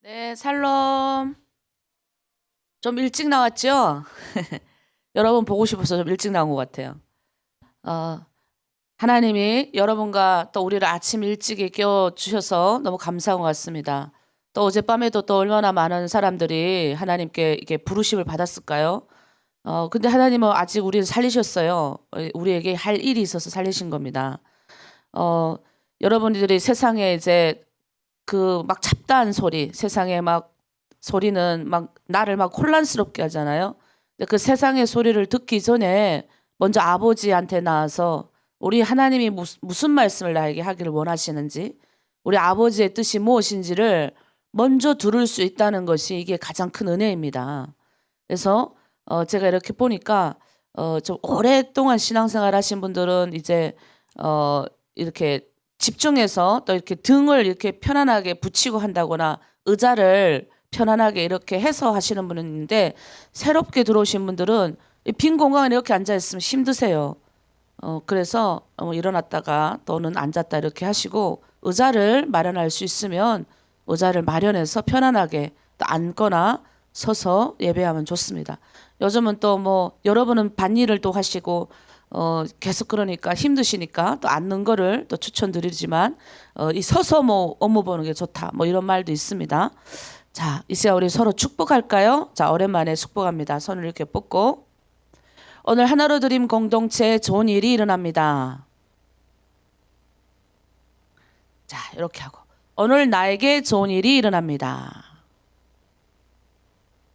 네, 샬롬. 좀 일찍 나왔죠? 여러분 보고 싶어서 좀 일찍 나온 것 같아요. 하나님이 여러분과 또 우리를 아침 일찍에 깨워주셔서 너무 감사한 것 같습니다. 또 어젯밤에도 또 얼마나 많은 사람들이 하나님께 이게 부르심을 받았을까요? 근데 하나님은 아직 우리를 살리셨어요. 우리에게 할 일이 있어서 살리신 겁니다. 여러분들이 세상에 이제 그 막 잡다한 소리, 세상에 막 소리는 막 나를 막 혼란스럽게 하잖아요. 근데 그 세상의 소리를 듣기 전에 먼저 아버지한테 나와서 우리 하나님이 무슨 말씀을 나에게 하기를 원하시는지, 우리 아버지의 뜻이 무엇인지를 먼저 들을 수 있다는 것이 이게 가장 큰 은혜입니다. 그래서 제가 이렇게 보니까 좀 오랫동안 신앙생활 하신 분들은 이제 이렇게 집중해서 또 이렇게 등을 이렇게 편안하게 붙이고 한다거나 의자를 편안하게 이렇게 해서 하시는 분은 있는데, 새롭게 들어오신 분들은 빈 공간에 이렇게 앉아 있으면 힘드세요. 그래서 일어났다가 또는 앉았다 이렇게 하시고, 의자를 마련할 수 있으면 의자를 마련해서 편안하게 또 앉거나 서서 예배하면 좋습니다. 요즘은 또 뭐 여러분은 밭일을 또 하시고 계속 그러니까 힘드시니까 또 앉는 거를 또 추천드리지만 이 서서 뭐 업무 보는 게 좋다 뭐 이런 말도 있습니다. 자, 이제 우리 서로 축복할까요? 자, 오랜만에 축복합니다. 손을 이렇게 뻗고, 오늘 하나로 드림 공동체에 좋은 일이 일어납니다. 자, 이렇게 하고, 오늘 나에게 좋은 일이 일어납니다.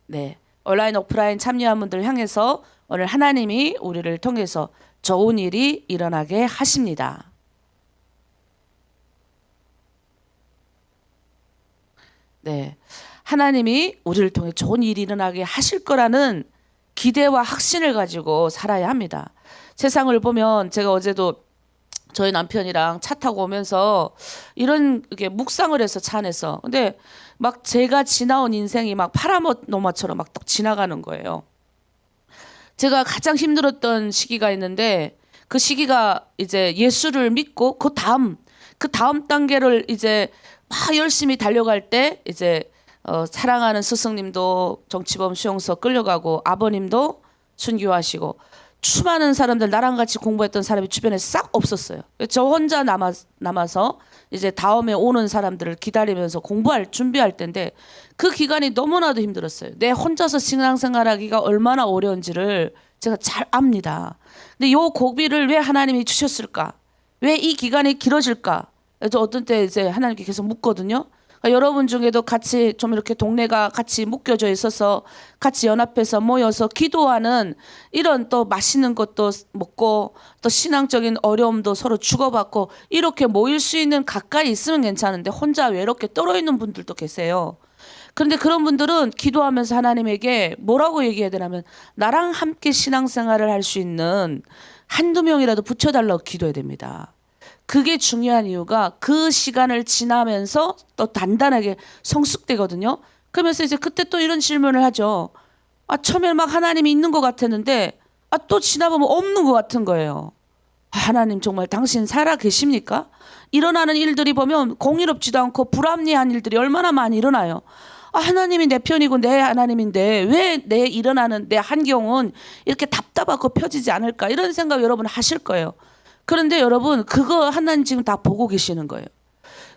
네, 온라인 오프라인 참여한 분들 향해서 오늘 하나님이 우리를 통해서 좋은 일이 일어나게 하십니다. 네, 하나님이 우리를 통해 좋은 일이 일어나게 하실 거라는 기대와 확신을 가지고 살아야 합니다. 세상을 보면, 제가 어제도 저희 남편이랑 차 타고 오면서 이런 게 묵상을 해서 차 안에서, 근데 막 제가 지나온 인생이 막 파라노마처럼 막 딱 지나가는 거예요. 제가 가장 힘들었던 시기가 있는데, 그 시기가 이제 예수를 믿고 그 다음 단계를 이제 막 열심히 달려갈 때, 이제 사랑하는 스승님도 정치범 수용소 끌려가고, 아버님도 순교하시고, 수많은 사람들, 나랑 같이 공부했던 사람이 주변에 싹 없었어요. 저 혼자 남아서 이제 다음에 오는 사람들을 기다리면서 준비할 때인데, 그 기간이 너무나도 힘들었어요. 내 혼자서 신앙생활하기가 얼마나 어려운지를 제가 잘 압니다. 근데 요 고비를 왜 하나님이 주셨을까? 왜 이 기간이 길어질까? 그래서 어떤 때 이제 하나님께 계속 묻거든요. 그러니까 여러분 중에도 같이 좀 이렇게 동네가 같이 묶여져 있어서 같이 연합해서 모여서 기도하는, 이런 또 맛있는 것도 먹고 또 신앙적인 어려움도 서로 주고받고 이렇게 모일 수 있는, 가까이 있으면 괜찮은데 혼자 외롭게 떨어 있는 분들도 계세요. 그런데 그런 분들은 기도하면서 하나님에게 뭐라고 얘기해야 되냐면, 나랑 함께 신앙생활을 할 수 있는 한두 명이라도 붙여달라고 기도해야 됩니다. 그게 중요한 이유가 그 시간을 지나면서 또 단단하게 성숙되거든요. 그러면서 이제 그때 또 이런 질문을 하죠. 처음에 막 하나님이 있는 것 같았는데 또 지나보면 없는 것 같은 거예요. 하나님 정말 당신 살아 계십니까? 일어나는 일들이 보면 공의롭지도 않고 불합리한 일들이 얼마나 많이 일어나요. 하나님이 내 편이고 내 하나님인데 왜 내 일어나는 내 환경은 이렇게 답답하고 펴지지 않을까, 이런 생각 여러분 하실 거예요. 그런데 여러분, 그거 하나님 지금 다 보고 계시는 거예요.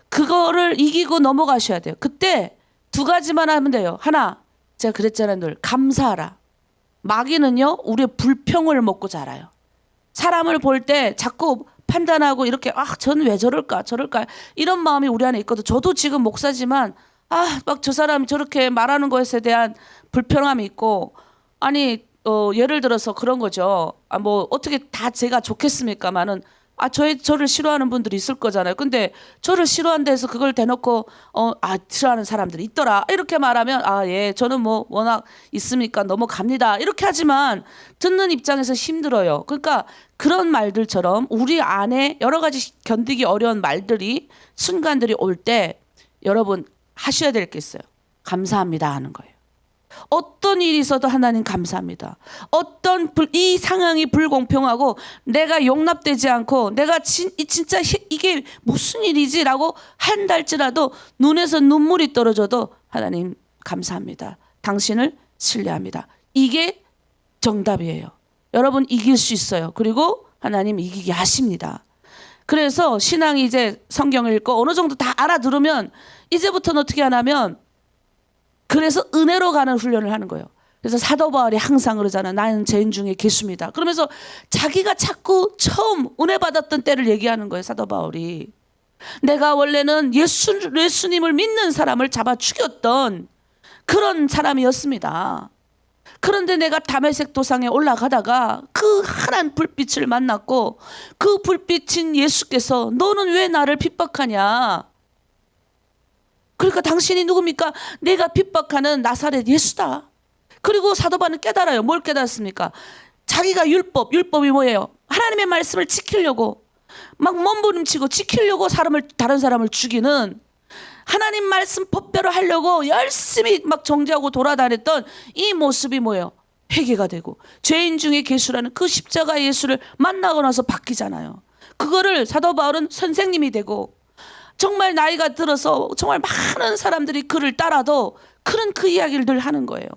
그거를 이기고 넘어가셔야 돼요. 그때 두 가지만 하면 돼요. 하나, 제가 그랬잖아요, 늘 감사하라. 마귀는요, 우리의 불평을 먹고 자라요. 사람을 볼 때 자꾸 판단하고 이렇게 저는 왜 저럴까 이런 마음이 우리 안에 있거든. 저도 지금 목사지만 막 저 사람이 저렇게 말하는 것에 대한 불편함이 있고, 아니 예를 들어서 그런 거죠. 뭐 어떻게 다 제가 좋겠습니까마는 저를 싫어하는 분들이 있을 거잖아요. 근데 저를 싫어한다 해서 그걸 대놓고 싫어하는 사람들이 있더라 이렇게 말하면 예, 저는 뭐 워낙 있으니까 넘어갑니다 이렇게 하지만, 듣는 입장에서 힘들어요. 그러니까 그런 말들처럼 우리 안에 여러 가지 견디기 어려운 말들이, 순간들이 올 때 여러분 하셔야 될 게 있어요. 감사합니다 하는 거예요. 어떤 일이 있어도 하나님 감사합니다. 이 상황이 불공평하고 내가 용납되지 않고 내가 진짜 이게 무슨 일이지라고 한달지라도 눈에서 눈물이 떨어져도 하나님 감사합니다. 당신을 신뢰합니다. 이게 정답이에요. 여러분 이길 수 있어요. 그리고 하나님 이기게 하십니다. 그래서 신앙이 이제 성경을 읽고 어느 정도 다 알아들으면 이제부터는 어떻게 하냐면 그래서 은혜로 가는 훈련을 하는 거예요. 그래서 사도 바울이 항상 그러잖아. 나는 죄인 중에 괴수입니다. 그러면서 자기가 자꾸 처음 은혜 받았던 때를 얘기하는 거예요. 사도 바울이. 내가 원래는 예수님을 믿는 사람을 잡아 죽였던 그런 사람이었습니다. 그런데 내가 다메섹 도상에 올라가다가 그 환한 불빛을 만났고 그 불빛인 예수께서 너는 왜 나를 핍박하냐? 그러니까 당신이 누굽니까? 내가 핍박하는 나사렛 예수다. 그리고 사도 바울은 깨달아요. 뭘 깨달았습니까? 자기가 율법이 뭐예요? 하나님의 말씀을 지키려고 막 몸부림치고 지키려고 다른 사람을 죽이는 하나님 말씀 법대로 하려고 열심히 막 정죄하고 돌아다녔던 이 모습이 뭐예요? 회개가 되고 죄인 중에 괴수라는 그 십자가 예수를 만나고 나서 바뀌잖아요. 그거를 사도 바울은 선생님이 되고 정말 나이가 들어서 정말 많은 사람들이 그를 따라도 그런 그 이야기를 늘 하는 거예요.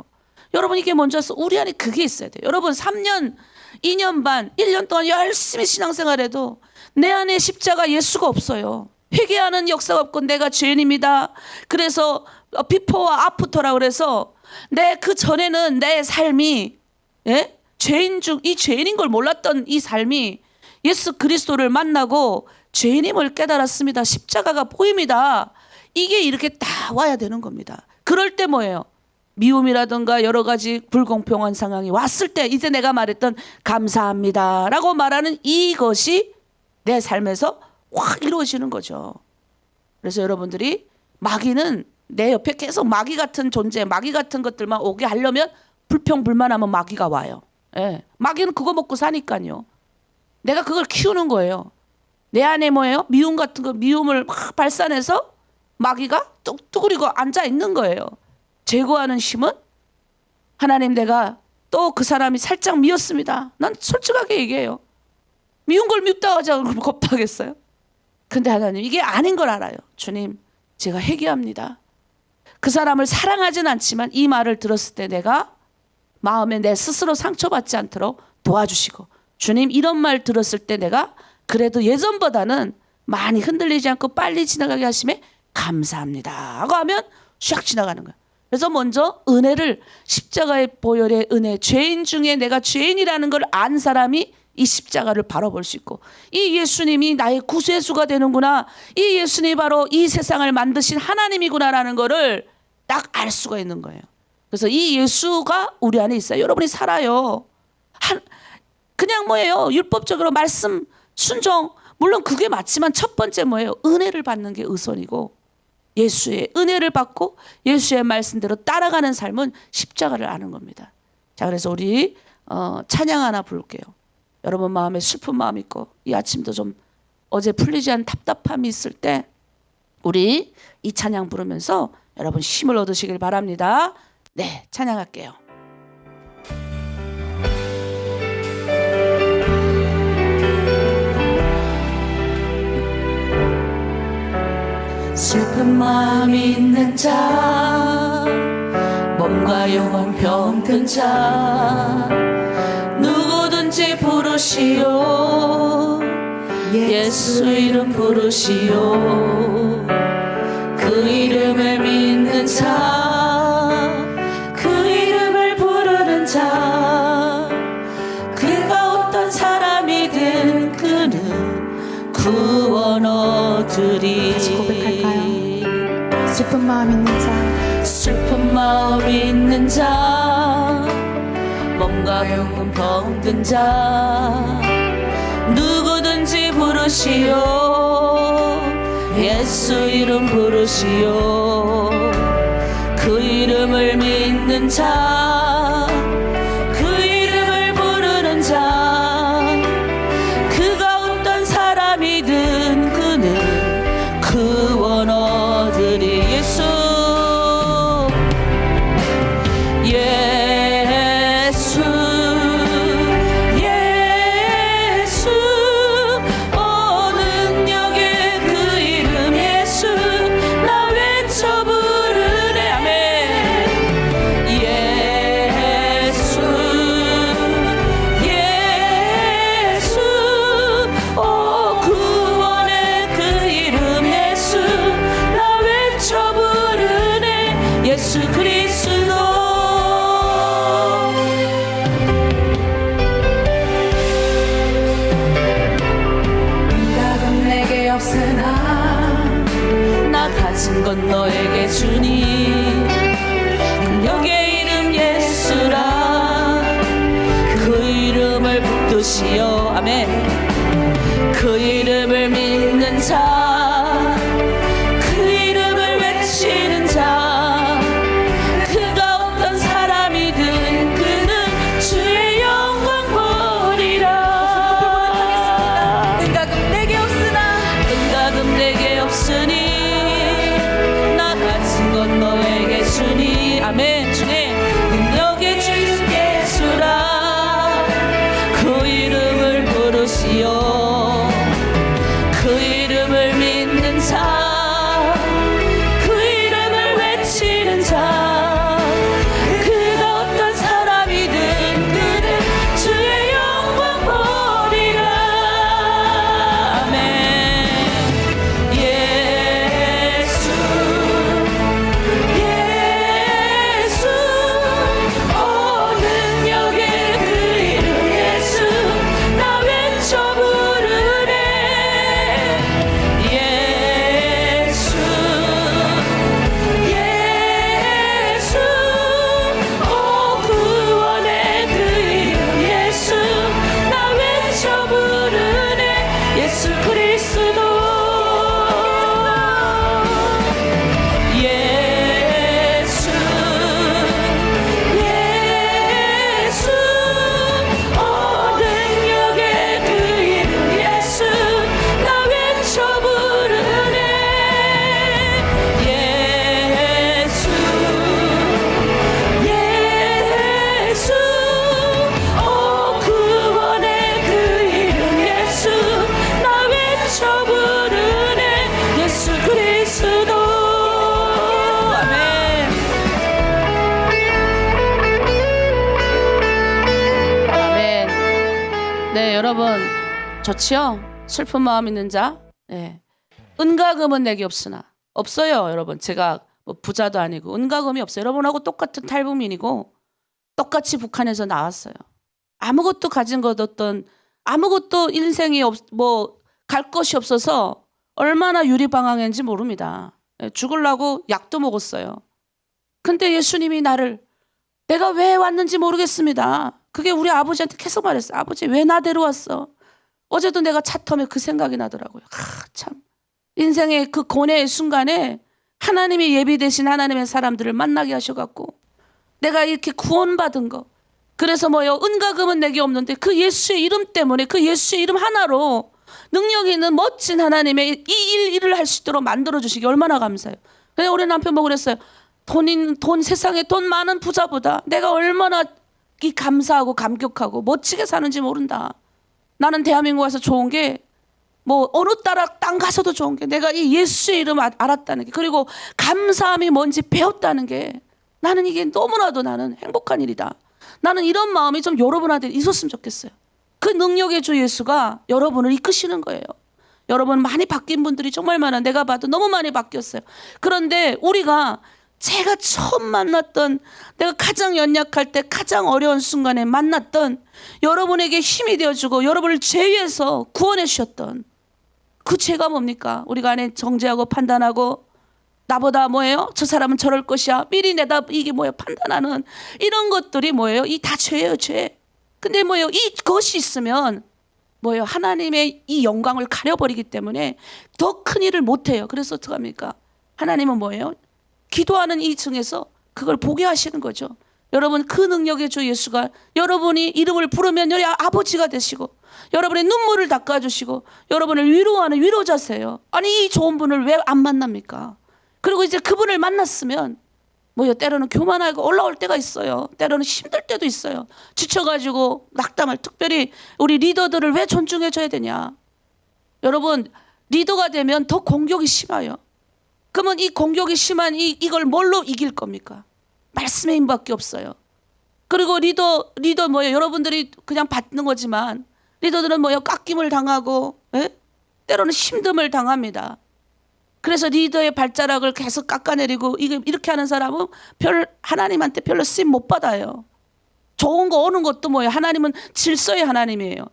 여러분 이게 먼저서 우리 안에 그게 있어야 돼요. 여러분 3년, 2년 반, 1년 동안 열심히 신앙생활해도 내 안에 십자가 예수가 없어요. 회개하는 역사가 없고 내가 죄인입니다. 그래서 비포와 아프터라 그래서 내 그 전에는 내 삶이 이 죄인인 걸 몰랐던 이 삶이 예수 그리스도를 만나고 죄인임을 깨달았습니다. 십자가가 보입니다. 이게 이렇게 다 와야 되는 겁니다. 그럴 때 뭐예요? 미움이라든가 여러 가지 불공평한 상황이 왔을 때 이제 내가 말했던 감사합니다 라고 말하는 이것이 내 삶에서 확 이루어지는 거죠. 그래서 여러분들이 마귀는 내 옆에 계속 마귀 같은 존재, 마귀 같은 것들만 오게 하려면 불평불만하면 마귀가 와요. 마귀는 그거 먹고 사니까요. 내가 그걸 키우는 거예요. 내 안에 뭐예요? 미움 같은 거, 미움을 막 발산해서 마귀가 뚝뚝거리고 앉아 있는 거예요. 제거하는 힘은 하나님 내가 또 그 사람이 살짝 미웠습니다. 난 솔직하게 얘기해요. 미운 걸 밉다 하자고 그러면 겁하겠어요? 근데 하나님 이게 아닌 걸 알아요. 주님 제가 회개합니다. 그 사람을 사랑하진 않지만 이 말을 들었을 때 내가 마음에 내 스스로 상처받지 않도록 도와주시고 주님 이런 말 들었을 때 내가 그래도 예전보다는 많이 흔들리지 않고 빨리 지나가게 하심에 감사합니다 하고 하면 샥 지나가는 거예요. 그래서 먼저 은혜를 십자가의 보혈의 은혜 죄인 중에 내가 죄인이라는 걸 안 사람이 이 십자가를 바라볼 수 있고 이 예수님이 나의 구세주가 되는구나 이 예수님이 바로 이 세상을 만드신 하나님이구나라는 거를 딱 알 수가 있는 거예요. 그래서 이 예수가 우리 안에 있어요. 여러분이 살아요. 그냥 뭐예요? 율법적으로 말씀 순종 물론 그게 맞지만 첫 번째 뭐예요? 은혜를 받는 게 우선이고 예수의 은혜를 받고 예수의 말씀대로 따라가는 삶은 십자가를 아는 겁니다. 자 그래서 우리 찬양 하나 부를게요. 여러분 마음에 슬픈 마음 있고 이 아침도 좀 어제 풀리지 않은 답답함이 있을 때 우리 이 찬양 부르면서 여러분 힘을 얻으시길 바랍니다. 네, 찬양할게요. 슬픈 마음 있는 자 몸과 영혼 병든 자 누구든지 부르시오 예수 이름 부르시오 그 이름을 믿는 자 그 이름을 부르는 자 그가 어떤 사람이든 그는 구원 얻으리. 고백할까요? 슬픈 마음 있는 자 슬픈 마음 있는 자 몸과 영혼 병든 자 누구든지 부르시오 예수 이름 부르시오 그 이름을 믿는 자 그 이름을 부르는 자 그가 어떤 사람이든 그는 구원 얻으리. 예수 예수 예수 오 능력의 그 이름 예수 나 외쳐 부르네. 아멘. 예수 그리스도. 응답은 내게 없으나 나 가진 건 너에게 주니 능력의 이름 예수라. 그 이름을 붙드시어 아멘. 그 이름을 믿는 자, 그 이름을 외치는 자, 그가 어떤 사람이든 그는 주의 영광 보리라. 응답은 내게 없으나 응답은 내게 없으니 나 가진 건 너에게 주니 아멘. 주님 능력의 주 예수라. 그 이름을 부르시오. 그 이름을 믿는 자, 그 이름을 외치는 자, 그가 어떤 사람이든 그는 주의 영광 보리라. 아멘. 예수 예수 오 능력의 그 이름 예수 나 외쳐 부르네. 예수 예수 오 구원의 그 이름 예수 나 외쳐 부르네. 예수 그리스도. 예수 예수 오 능력의 그 이름 예수 나 외쳐 부르네. 예수 예수 오 구원의 그 이름 예수 나 외쳐 부르네. 예수 그리스도. 아멘. 아멘. 네, 여러분 좋지요? 슬픈 마음 있는 자. 네. 은과금은 내게 없으나 없어요, 여러분. 제가 뭐 부자도 아니고 은과금이 없어요. 여러분하고 똑같은 탈북민이고 똑같이 북한에서 나왔어요. 아무것도 가진 것 없던 아무것도 인생이 뭐 갈 것이 없어서 얼마나 유리방황했는지 모릅니다. 예, 죽으려고 약도 먹었어요. 근데 예수님이 나를 내가 왜 왔는지 모르겠습니다. 그게 우리 아버지한테 계속 말했어요. 아버지 왜 나 데려왔어? 어제도 내가 차 터면 그 생각이 나더라고요. 참 인생의 그 고뇌의 순간에 하나님이 예비되신 하나님의 사람들을 만나게 하셔갖고 내가 이렇게 구원받은 거. 그래서 뭐요? 은과금은 내게 없는데 그 예수의 이름 때문에 그 예수의 이름 하나로 능력 있는 멋진 하나님의 이 일을 할 수 있도록 만들어주시기 얼마나 감사해요. 그래서 우리 남편 보고 그랬어요. 돈 세상에 돈 많은 부자보다 내가 얼마나 이 감사하고 감격하고 멋지게 사는지 모른다. 나는 대한민국 와서 좋은 게 뭐 어느 땅 가서도 좋은 게 내가 이 예수의 이름 알았다는 게 그리고 감사함이 뭔지 배웠다는 게 나는 이게 너무나도 나는 행복한 일이다. 나는 이런 마음이 좀 여러분한테 있었으면 좋겠어요. 그 능력의 주 예수가 여러분을 이끄시는 거예요. 여러분 많이 바뀐 분들이 정말 많아. 내가 봐도 너무 많이 바뀌었어요. 그런데 우리가 제가 처음 만났던 내가 가장 연약할 때 가장 어려운 순간에 만났던 여러분에게 힘이 되어주고 여러분을 죄에서 구원해 주셨던 그 죄가 뭡니까? 우리가 안에 정죄하고 판단하고 나보다 뭐예요? 저 사람은 저럴 것이야. 미리 내다 이게 뭐예요? 판단하는 이런 것들이 뭐예요? 이 다 죄예요, 죄. 근데 뭐예요? 이것이 있으면 뭐예요? 하나님의 이 영광을 가려버리기 때문에 더 큰 일을 못해요. 그래서 어떻게 합니까? 하나님은 뭐예요? 기도하는 이 층에서 그걸 보게 하시는 거죠. 여러분 그 능력의 주 예수가 여러분이 이름을 부르면 여기 아버지가 되시고 여러분의 눈물을 닦아주시고 여러분을 위로하는 위로자세요. 아니 이 좋은 분을 왜 안 만납니까? 그리고 이제 그분을 만났으면 뭐요? 때로는 교만하고 올라올 때가 있어요. 때로는 힘들 때도 있어요. 지쳐가지고 낙담할. 특별히 우리 리더들을 왜 존중해줘야 되냐? 여러분 리더가 되면 더 공격이 심해요. 그러면 이 공격이 심한 이걸 뭘로 이길 겁니까? 말씀의 힘밖에 없어요. 그리고 리더 뭐예요? 여러분들이 그냥 받는 거지만 리더들은 뭐예요? 깎임을 당하고 때로는 힘듦을 당합니다. 그래서 리더의 발자락을 계속 깎아내리고 이렇게 하는 사람은 하나님한테 별로 쓰임 못 받아요. 좋은 거 오는 것도 뭐예요? 하나님은 질서의 하나님이에요.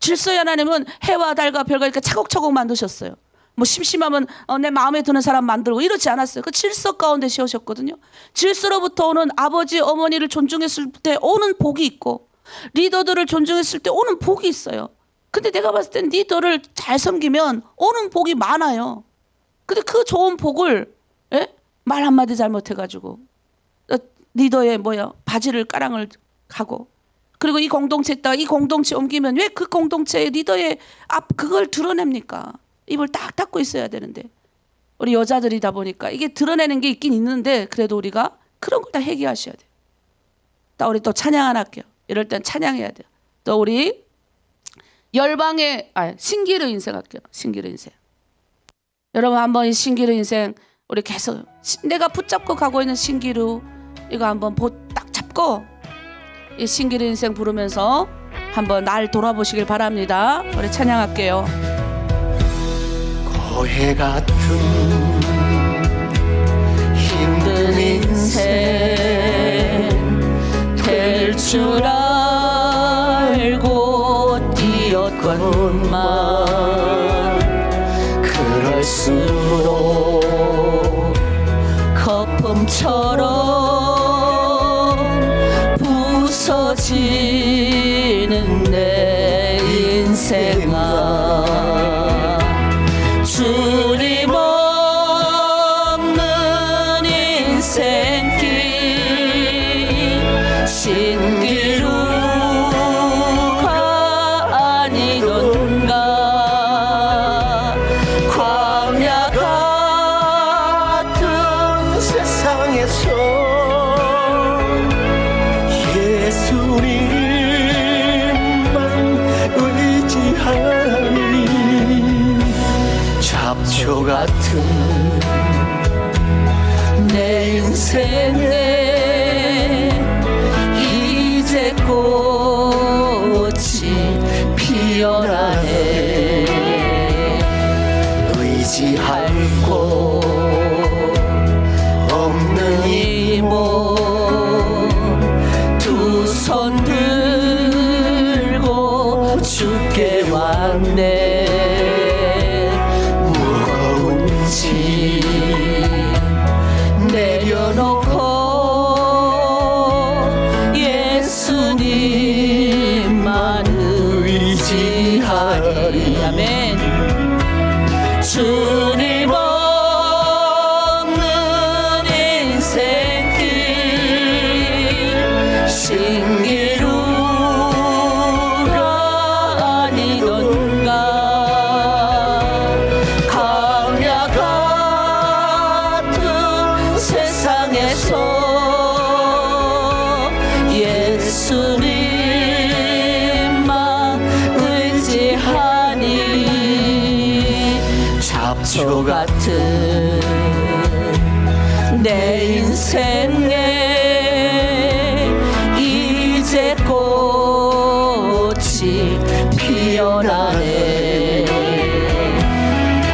질서의 하나님은 해와 달과 별과 이렇게 차곡차곡 만드셨어요. 뭐 심심하면 내 마음에 드는 사람 만들고 이러지 않았어요. 그 질서 가운데 씌우셨거든요. 질서로부터 오는 아버지 어머니를 존중했을 때 오는 복이 있고 리더들을 존중했을 때 오는 복이 있어요. 근데 내가 봤을 땐 리더를 잘 섬기면 오는 복이 많아요. 근데 그 좋은 복을 말 한마디 잘못해가지고 리더의 바지를 까랑을 하고 그리고 이 공동체 있다가 이 공동체 옮기면 왜 그 공동체의 리더의 그걸 드러냅니까? 입을 딱 닫고 있어야 되는데 우리 여자들이다 보니까 이게 드러내는 게 있긴 있는데 그래도 우리가 그런 걸 다 해결하셔야 돼요. 우리 또 찬양 하나 할게요. 이럴 땐 찬양해야 돼요. 또 우리 열방의 신기루 인생 할게요. 신기루 인생. 여러분 한번 이 신기루 인생 우리 계속 내가 붙잡고 가고 있는 신기루 이거 한번 딱 잡고 이 신기루 인생 부르면서 한번 날 돌아보시길 바랍니다. 우리 찬양할게요. 고해 같은 힘든 인생 될 줄 알고 뛰었건만 그럴수록 거품처럼 부서지는 내 인생아 주님 없는 인생길 신기루가 아니던가 광야 같은 세상에서 예수님만 의지하니 잡초 같은 내 인생에 이제 꽃이 피어나네 의지할 곳 없는 이 몸 두 손 들고 주께 왔네 무거운 짐 내려놓고 예수님만 의지하리 아멘. 주님 없는 인생길 신기루가 아니던가 광야 같은 세상에서 예수님만 의지하니 잡초 같은 내 인생에 이제 꽃이 피어나네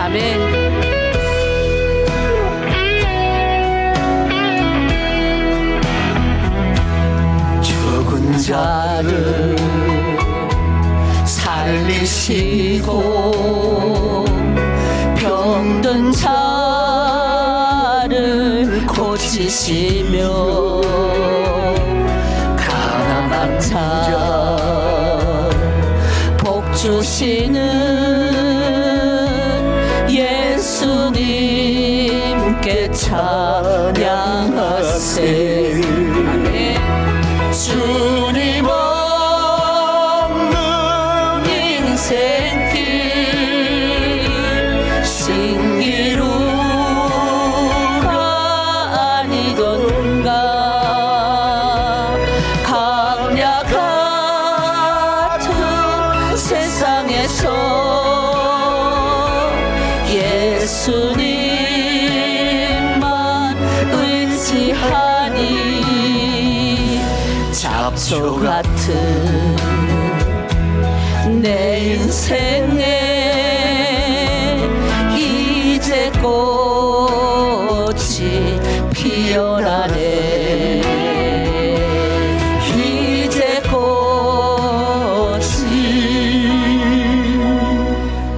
아멘. 죽은 자를 살리시고 병든 자를 고치시며 가난한 자 복 주시는 예수님께 찬양하세 아멘. 주님 없는 인생길 신기루가 아니던가 광야 같은 세상에서 예수님만 의지하니 잡초 같은 내 인생에 이제 꽃 피어나네 이제 꽃이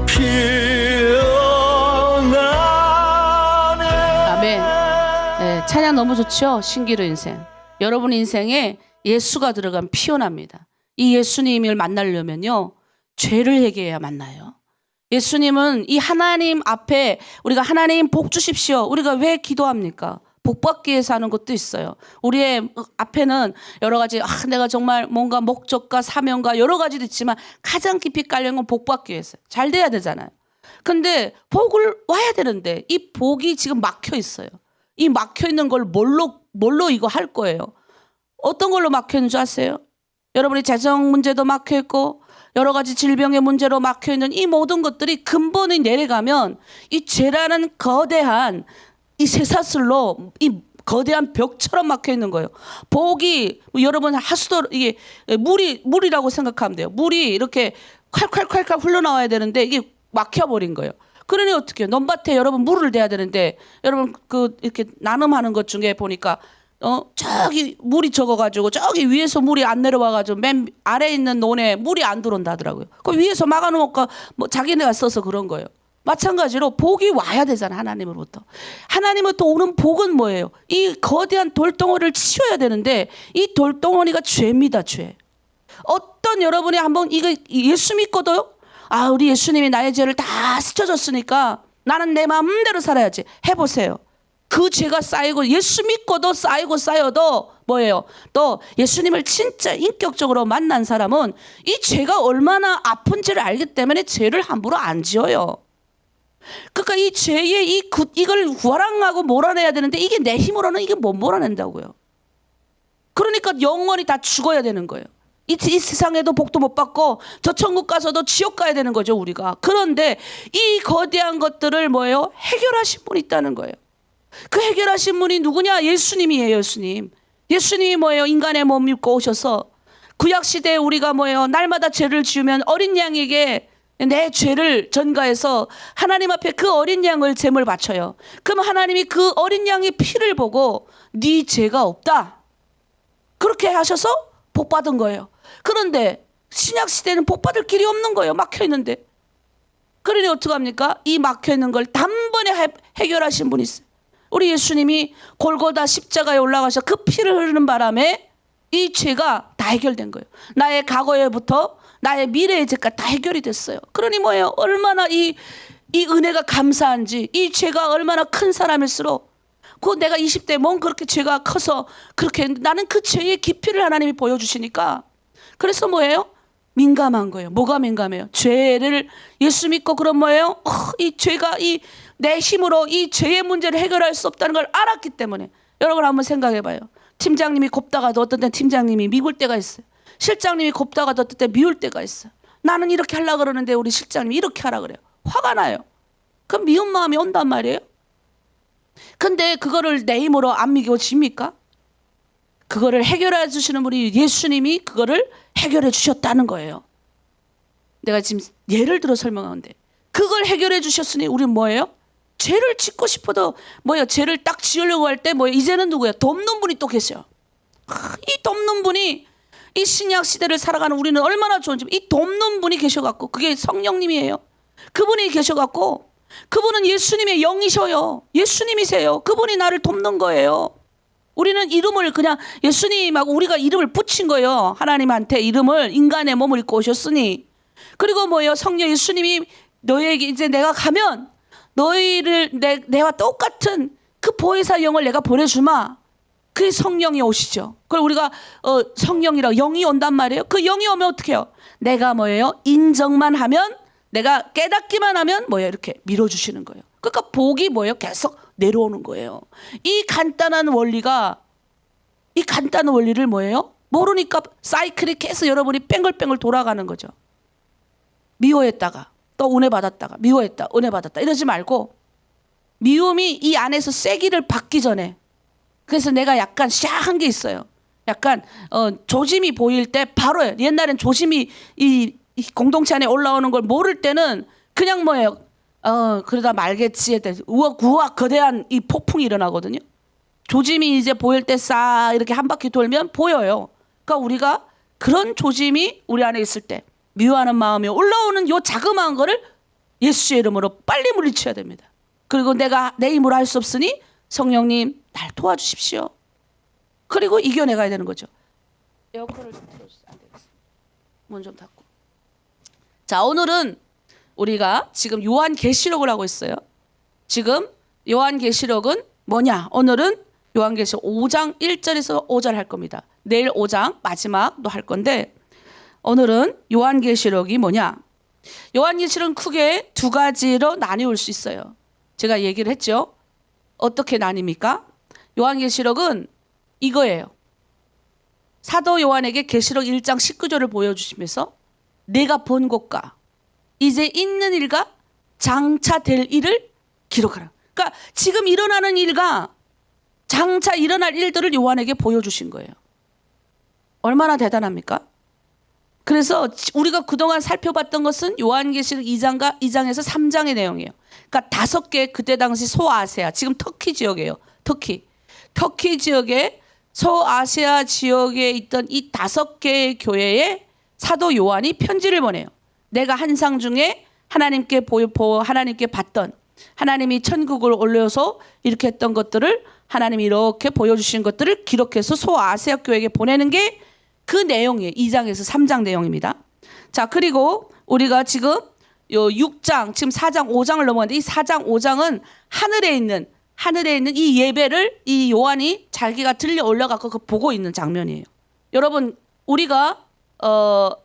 피어나네. 아멘. 네, 찬양 너무 좋죠. 신기루 인생. 여러분 인생에 예수가 들어가면 피어납니다. 이 예수님을 만나려면요, 죄를 회개해야 만나요. 예수님은 이 하나님 앞에 우리가 하나님 복 주십시오. 우리가 왜 기도합니까? 복 받기 위해서 하는 것도 있어요. 우리의 앞에는 여러 가지 내가 정말 뭔가 목적과 사명과 여러 가지도 있지만 가장 깊이 깔린 건 복 받기 위해서. 잘 돼야 되잖아요. 근데 복을 와야 되는데 이 복이 지금 막혀 있어요. 이 막혀 있는 걸 뭘로 이거 할 거예요? 어떤 걸로 막혀 있는 줄 아세요? 여러분이 재정 문제도 막혀 있고 여러 가지 질병의 문제로 막혀 있는 이 모든 것들이 근본이 내려가면 이 죄라는 거대한 이 쇠사슬로 이 거대한 벽처럼 막혀 있는 거예요. 복이 여러분 하수도 이게 물이라고 생각하면 돼요. 물이 이렇게 콸콸콸콸 흘러나와야 되는데 이게 막혀버린 거예요. 그러니 어떻게 해요? 넘밭에 여러분 물을 대야 되는데 여러분 이렇게 나눔하는 것 중에 보니까 저기 물이 적어가지고 저기 위에서 물이 안 내려와가지고 맨 아래에 있는 논에 물이 안 들어온다 하더라고요. 그 위에서 막아놓을까 뭐 자기네가 써서 그런 거예요. 마찬가지로 복이 와야 되잖아. 하나님으로부터. 하나님으로부터 오는 복은 뭐예요? 이 거대한 돌덩어리를 치워야 되는데 이 돌덩어리가 죄입니다. 죄. 어떤 여러분이 한번 이거 예수 믿고도 우리 예수님이 나의 죄를 다 스쳐줬으니까 나는 내 마음대로 살아야지. 해보세요. 그 죄가 쌓이고 예수 믿고도 쌓이고 쌓여도 뭐예요? 또 예수님을 진짜 인격적으로 만난 사람은 이 죄가 얼마나 아픈지를 알기 때문에 죄를 함부로 안 지어요. 그러니까 이 죄의 이걸 구하랑하고 몰아내야 되는데 이게 내 힘으로는 이게 못 몰아낸다고요. 그러니까 영원히 다 죽어야 되는 거예요. 이 세상에도 복도 못 받고 저 천국 가서도 지옥 가야 되는 거죠, 우리가. 그런데 이 거대한 것들을 뭐예요? 해결하신 분이 있다는 거예요. 그 해결하신 분이 누구냐? 예수님이에요. 예수님. 예수님이 뭐예요? 인간의 몸 입고 오셔서 구약 시대에 우리가 뭐예요? 날마다 죄를 지으면 어린 양에게 내 죄를 전가해서 하나님 앞에 그 어린 양을 제물 바쳐요. 그럼 하나님이 그 어린 양의 피를 보고 네 죄가 없다. 그렇게 하셔서 복 받은 거예요. 그런데 신약 시대는 복 받을 길이 없는 거예요. 막혀 있는데. 그러니 어떡합니까? 이 막혀 있는 걸 단번에 해결하신 분이 있어요. 우리 예수님이 골고다 십자가에 올라가셔 그 피를 흐르는 바람에 이 죄가 다 해결된 거예요. 나의 과거에부터 나의 미래의 죄가 다 해결이 됐어요. 그러니 뭐예요? 얼마나 이 은혜가 감사한지, 이 죄가 얼마나 큰 사람일수록 그 내가 20대에 뭔 그렇게 죄가 커서 그렇게 나는 그 죄의 깊이를 하나님이 보여주시니까 그래서 뭐예요? 민감한 거예요. 뭐가 민감해요? 죄를 예수 믿고 그럼 뭐예요? 이 죄가 내 힘으로 이 죄의 문제를 해결할 수 없다는 걸 알았기 때문에 여러분 한번 생각해 봐요. 팀장님이 곱다가도 어떤 때 팀장님이 미울 때가 있어요. 실장님이 곱다가도 어떤 때 미울 때가 있어요. 나는 이렇게 하려고 그러는데 우리 실장님이 이렇게 하라 그래요. 화가 나요. 그럼 미운 마음이 온단 말이에요. 근데 그거를 내 힘으로 안 미워집니까? 그거를 해결해 주시는 분이 예수님이 그거를 해결해 주셨다는 거예요. 내가 지금 예를 들어 설명하는데 그걸 해결해 주셨으니 우리는 뭐예요? 죄를 짓고 싶어도 뭐예요? 죄를 딱 지으려고 할 때 뭐예요? 이제는 누구예요? 돕는 분이 또 계셔요. 이 돕는 분이 이 신약 시대를 살아가는 우리는 얼마나 좋은지 이 돕는 분이 계셔갖고 그게 성령님이에요. 그분이 계셔갖고 그분은 예수님의 영이셔요. 예수님이세요. 그분이 나를 돕는 거예요. 우리는 이름을 그냥 예수님하고 우리가 이름을 붙인 거예요. 하나님한테 이름을 인간의 몸을 입고 오셨으니. 그리고 뭐예요? 성령 예수님이 너희에게 이제 내가 가면 너희를 내와 똑같은 그 보혜사 영을 내가 보내주마. 그 성령이 오시죠. 그걸 우리가 성령이라고 영이 온단 말이에요. 그 영이 오면 어떻게 해요? 내가 뭐예요? 인정만 하면 내가 깨닫기만 하면 뭐예요? 이렇게 밀어주시는 거예요. 그러니까 복이 뭐예요? 계속 내려오는 거예요. 이 간단한 원리를 뭐예요? 모르니까 사이클이 계속 여러분이 뺑글뺑글 돌아가는 거죠. 미워했다가 또 은혜 받았다가 미워했다 은혜 받았다 이러지 말고 미움이 이 안에서 세기를 받기 전에 그래서 내가 약간 샤한 게 있어요. 약간 조짐이 보일 때 바로 옛날엔 조짐이 이 공동체 안에 올라오는 걸 모를 때는 그냥 뭐예요? 그러다 말겠지 했더니 우악 거대한 이 폭풍이 일어나거든요. 조짐이 이제 보일 때 싹 이렇게 한 바퀴 돌면 보여요. 그러니까 우리가 그런 조짐이 우리 안에 있을 때 미워하는 마음이 올라오는 요 자그마한 거를 예수의 이름으로 빨리 물리쳐야 됩니다. 그리고 내가 내 힘으로 할 수 없으니 성령님 날 도와주십시오. 그리고 이겨내가야 되는 거죠. 에어컨을 좀 틀어주세요. 안 되겠어요. 문 좀 닫고. 자, 오늘은 우리가 지금 요한계시록을 하고 있어요. 지금 요한계시록은 뭐냐? 오늘은 요한계시록 5장 1절에서 5절 할 겁니다. 내일 5장 마지막도 할 건데 오늘은 요한계시록이 뭐냐? 요한계시록은 크게 두 가지로 나뉘을 수 있어요. 제가 얘기를 했죠. 어떻게 나뉩니까? 요한계시록은 이거예요. 사도 요한에게 계시록 1장 19절을 보여주시면서 내가 본 것과 이제 있는 일과 장차 될 일을 기록하라. 그러니까 지금 일어나는 일과 장차 일어날 일들을 요한에게 보여주신 거예요. 얼마나 대단합니까? 그래서 우리가 그동안 살펴봤던 것은 요한계시록 2장과 2장에서 3장의 내용이에요. 그러니까 5개 그때 당시 소아시아, 지금 터키 지역이에요. 터키 지역에 소아시아 지역에 있던 이 5개의 교회에 사도 요한이 편지를 보내요. 내가 환상 중에 하나님께 하나님께 받던 하나님이 천국을 올려서 이렇게 했던 것들을 하나님이 이렇게 보여주신 것들을 기록해서 소아시아 교회에게 보내는 게 그 내용이에요. 2장에서 3장 내용입니다. 자, 그리고 우리가 지금 요 6장, 지금 4장, 5장을 넘어갔는데 이 4장, 5장은 하늘에 있는 이 예배를 이 요한이 자기가 들려 올라가고 그 보고 있는 장면이에요. 여러분, 우리가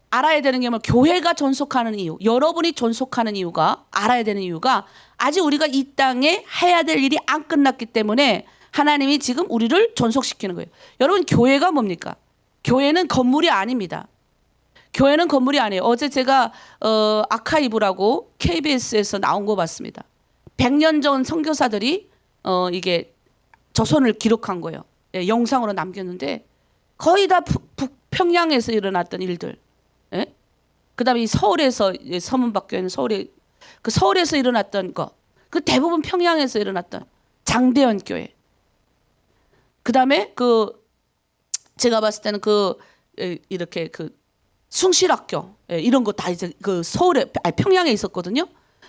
알아야 되는 게 뭐 교회가 존속하는 이유, 여러분이 존속하는 이유가 알아야 되는 이유가 아직 우리가 이 땅에 해야 될 일이 안 끝났기 때문에 하나님이 지금 우리를 존속시키는 거예요. 여러분, 교회가 뭡니까? 교회는 건물이 아닙니다. 교회는 건물이 아니에요. 어제 제가 아카이브라고 KBS에서 나온 거 봤습니다. 100년 전 선교사들이 이게 저선을 기록한 거예요. 예, 영상으로 남겼는데 거의 다 북평양에서 일어났던 일들. 예? 그다음에 이 서울에서 서문박교회는 서울에서 일어났던 거. 그 대부분 평양에서 일어났던 장대현 교회. 그다음에 제가 봤을 때는 이렇게 숭실학교 이런 거 다 이제 평양에 있었거든요.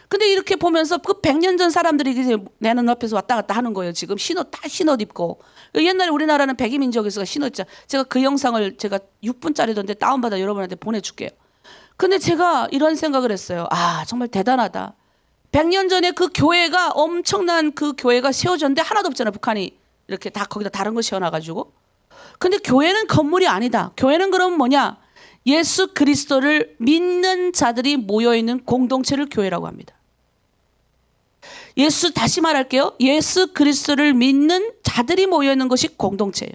근데 이렇게 보면서 그 100년 전 사람들이 이제 내 눈앞에서 왔다 갔다 하는 거예요. 지금 신옷 입고. 옛날에 우리나라는 백이민족에서 신옷 입자. 제가 그 영상을 제가 6분짜리던데 다운받아 여러분한테 보내줄게요. 근데 제가 이런 생각을 했어요. 아, 정말 대단하다. 100년 전에 그 교회가 엄청난 그 교회가 세워졌는데 하나도 없잖아. 북한이 이렇게 다 거기다 다른 거 세워놔가지고. 근데 교회는 건물이 아니다. 교회는 그럼 뭐냐? 예수 그리스도를 믿는 자들이 모여있는 공동체를 교회라고 합니다. 다시 말할게요. 예수 그리스도를 믿는 자들이 모여있는 것이 공동체예요.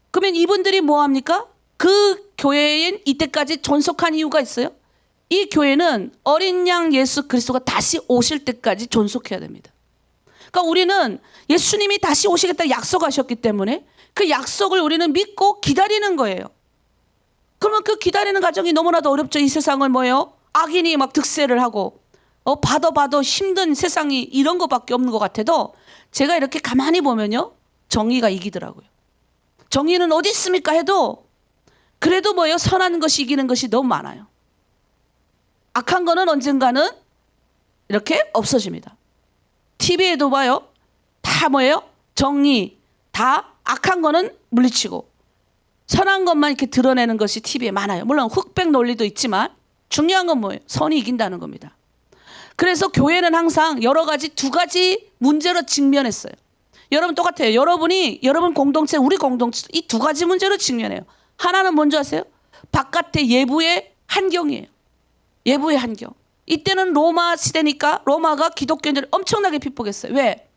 그러면 이분들이 뭐 합니까? 그 교회엔 이때까지 존속한 이유가 있어요. 이 교회는 어린 양 예수 그리스도가 다시 오실 때까지 존속해야 됩니다. 그러니까 우리는 예수님이 다시 오시겠다 약속하셨기 때문에 그 약속을 우리는 믿고 기다리는 거예요. 그러면 그 기다리는 과정이 너무나도 어렵죠. 이 세상을 뭐예요? 악인이 막 득세를 하고 봐도 힘든 세상이 이런 것밖에 없는 것 같아도 제가 이렇게 가만히 보면요. 정의가 이기더라고요. 정의는 어디 있습니까 해도 그래도 뭐예요? 선한 것이 이기는 것이 너무 많아요. 악한 거는 언젠가는 이렇게 없어집니다. TV에도 봐요. 다 뭐예요? 정의, 다 악한 거는 물리치고 선한 것만 이렇게 드러내는 것이 TV에 많아요. 물론 흑백 논리도 있지만 중요한 건 뭐예요? 선이 이긴다는 겁니다. 그래서 교회는 항상 여러 가지 두 가지 문제로 직면했어요. 여러분 똑같아요. 여러분 공동체, 우리 공동체 이 두 가지 문제로 직면해요. 하나는 뭔지 아세요? 바깥의 예부의 환경이에요. 예부의 환경. 이때는 로마 시대니까 로마가 기독교인들을 엄청나게 핍박했어요. 왜?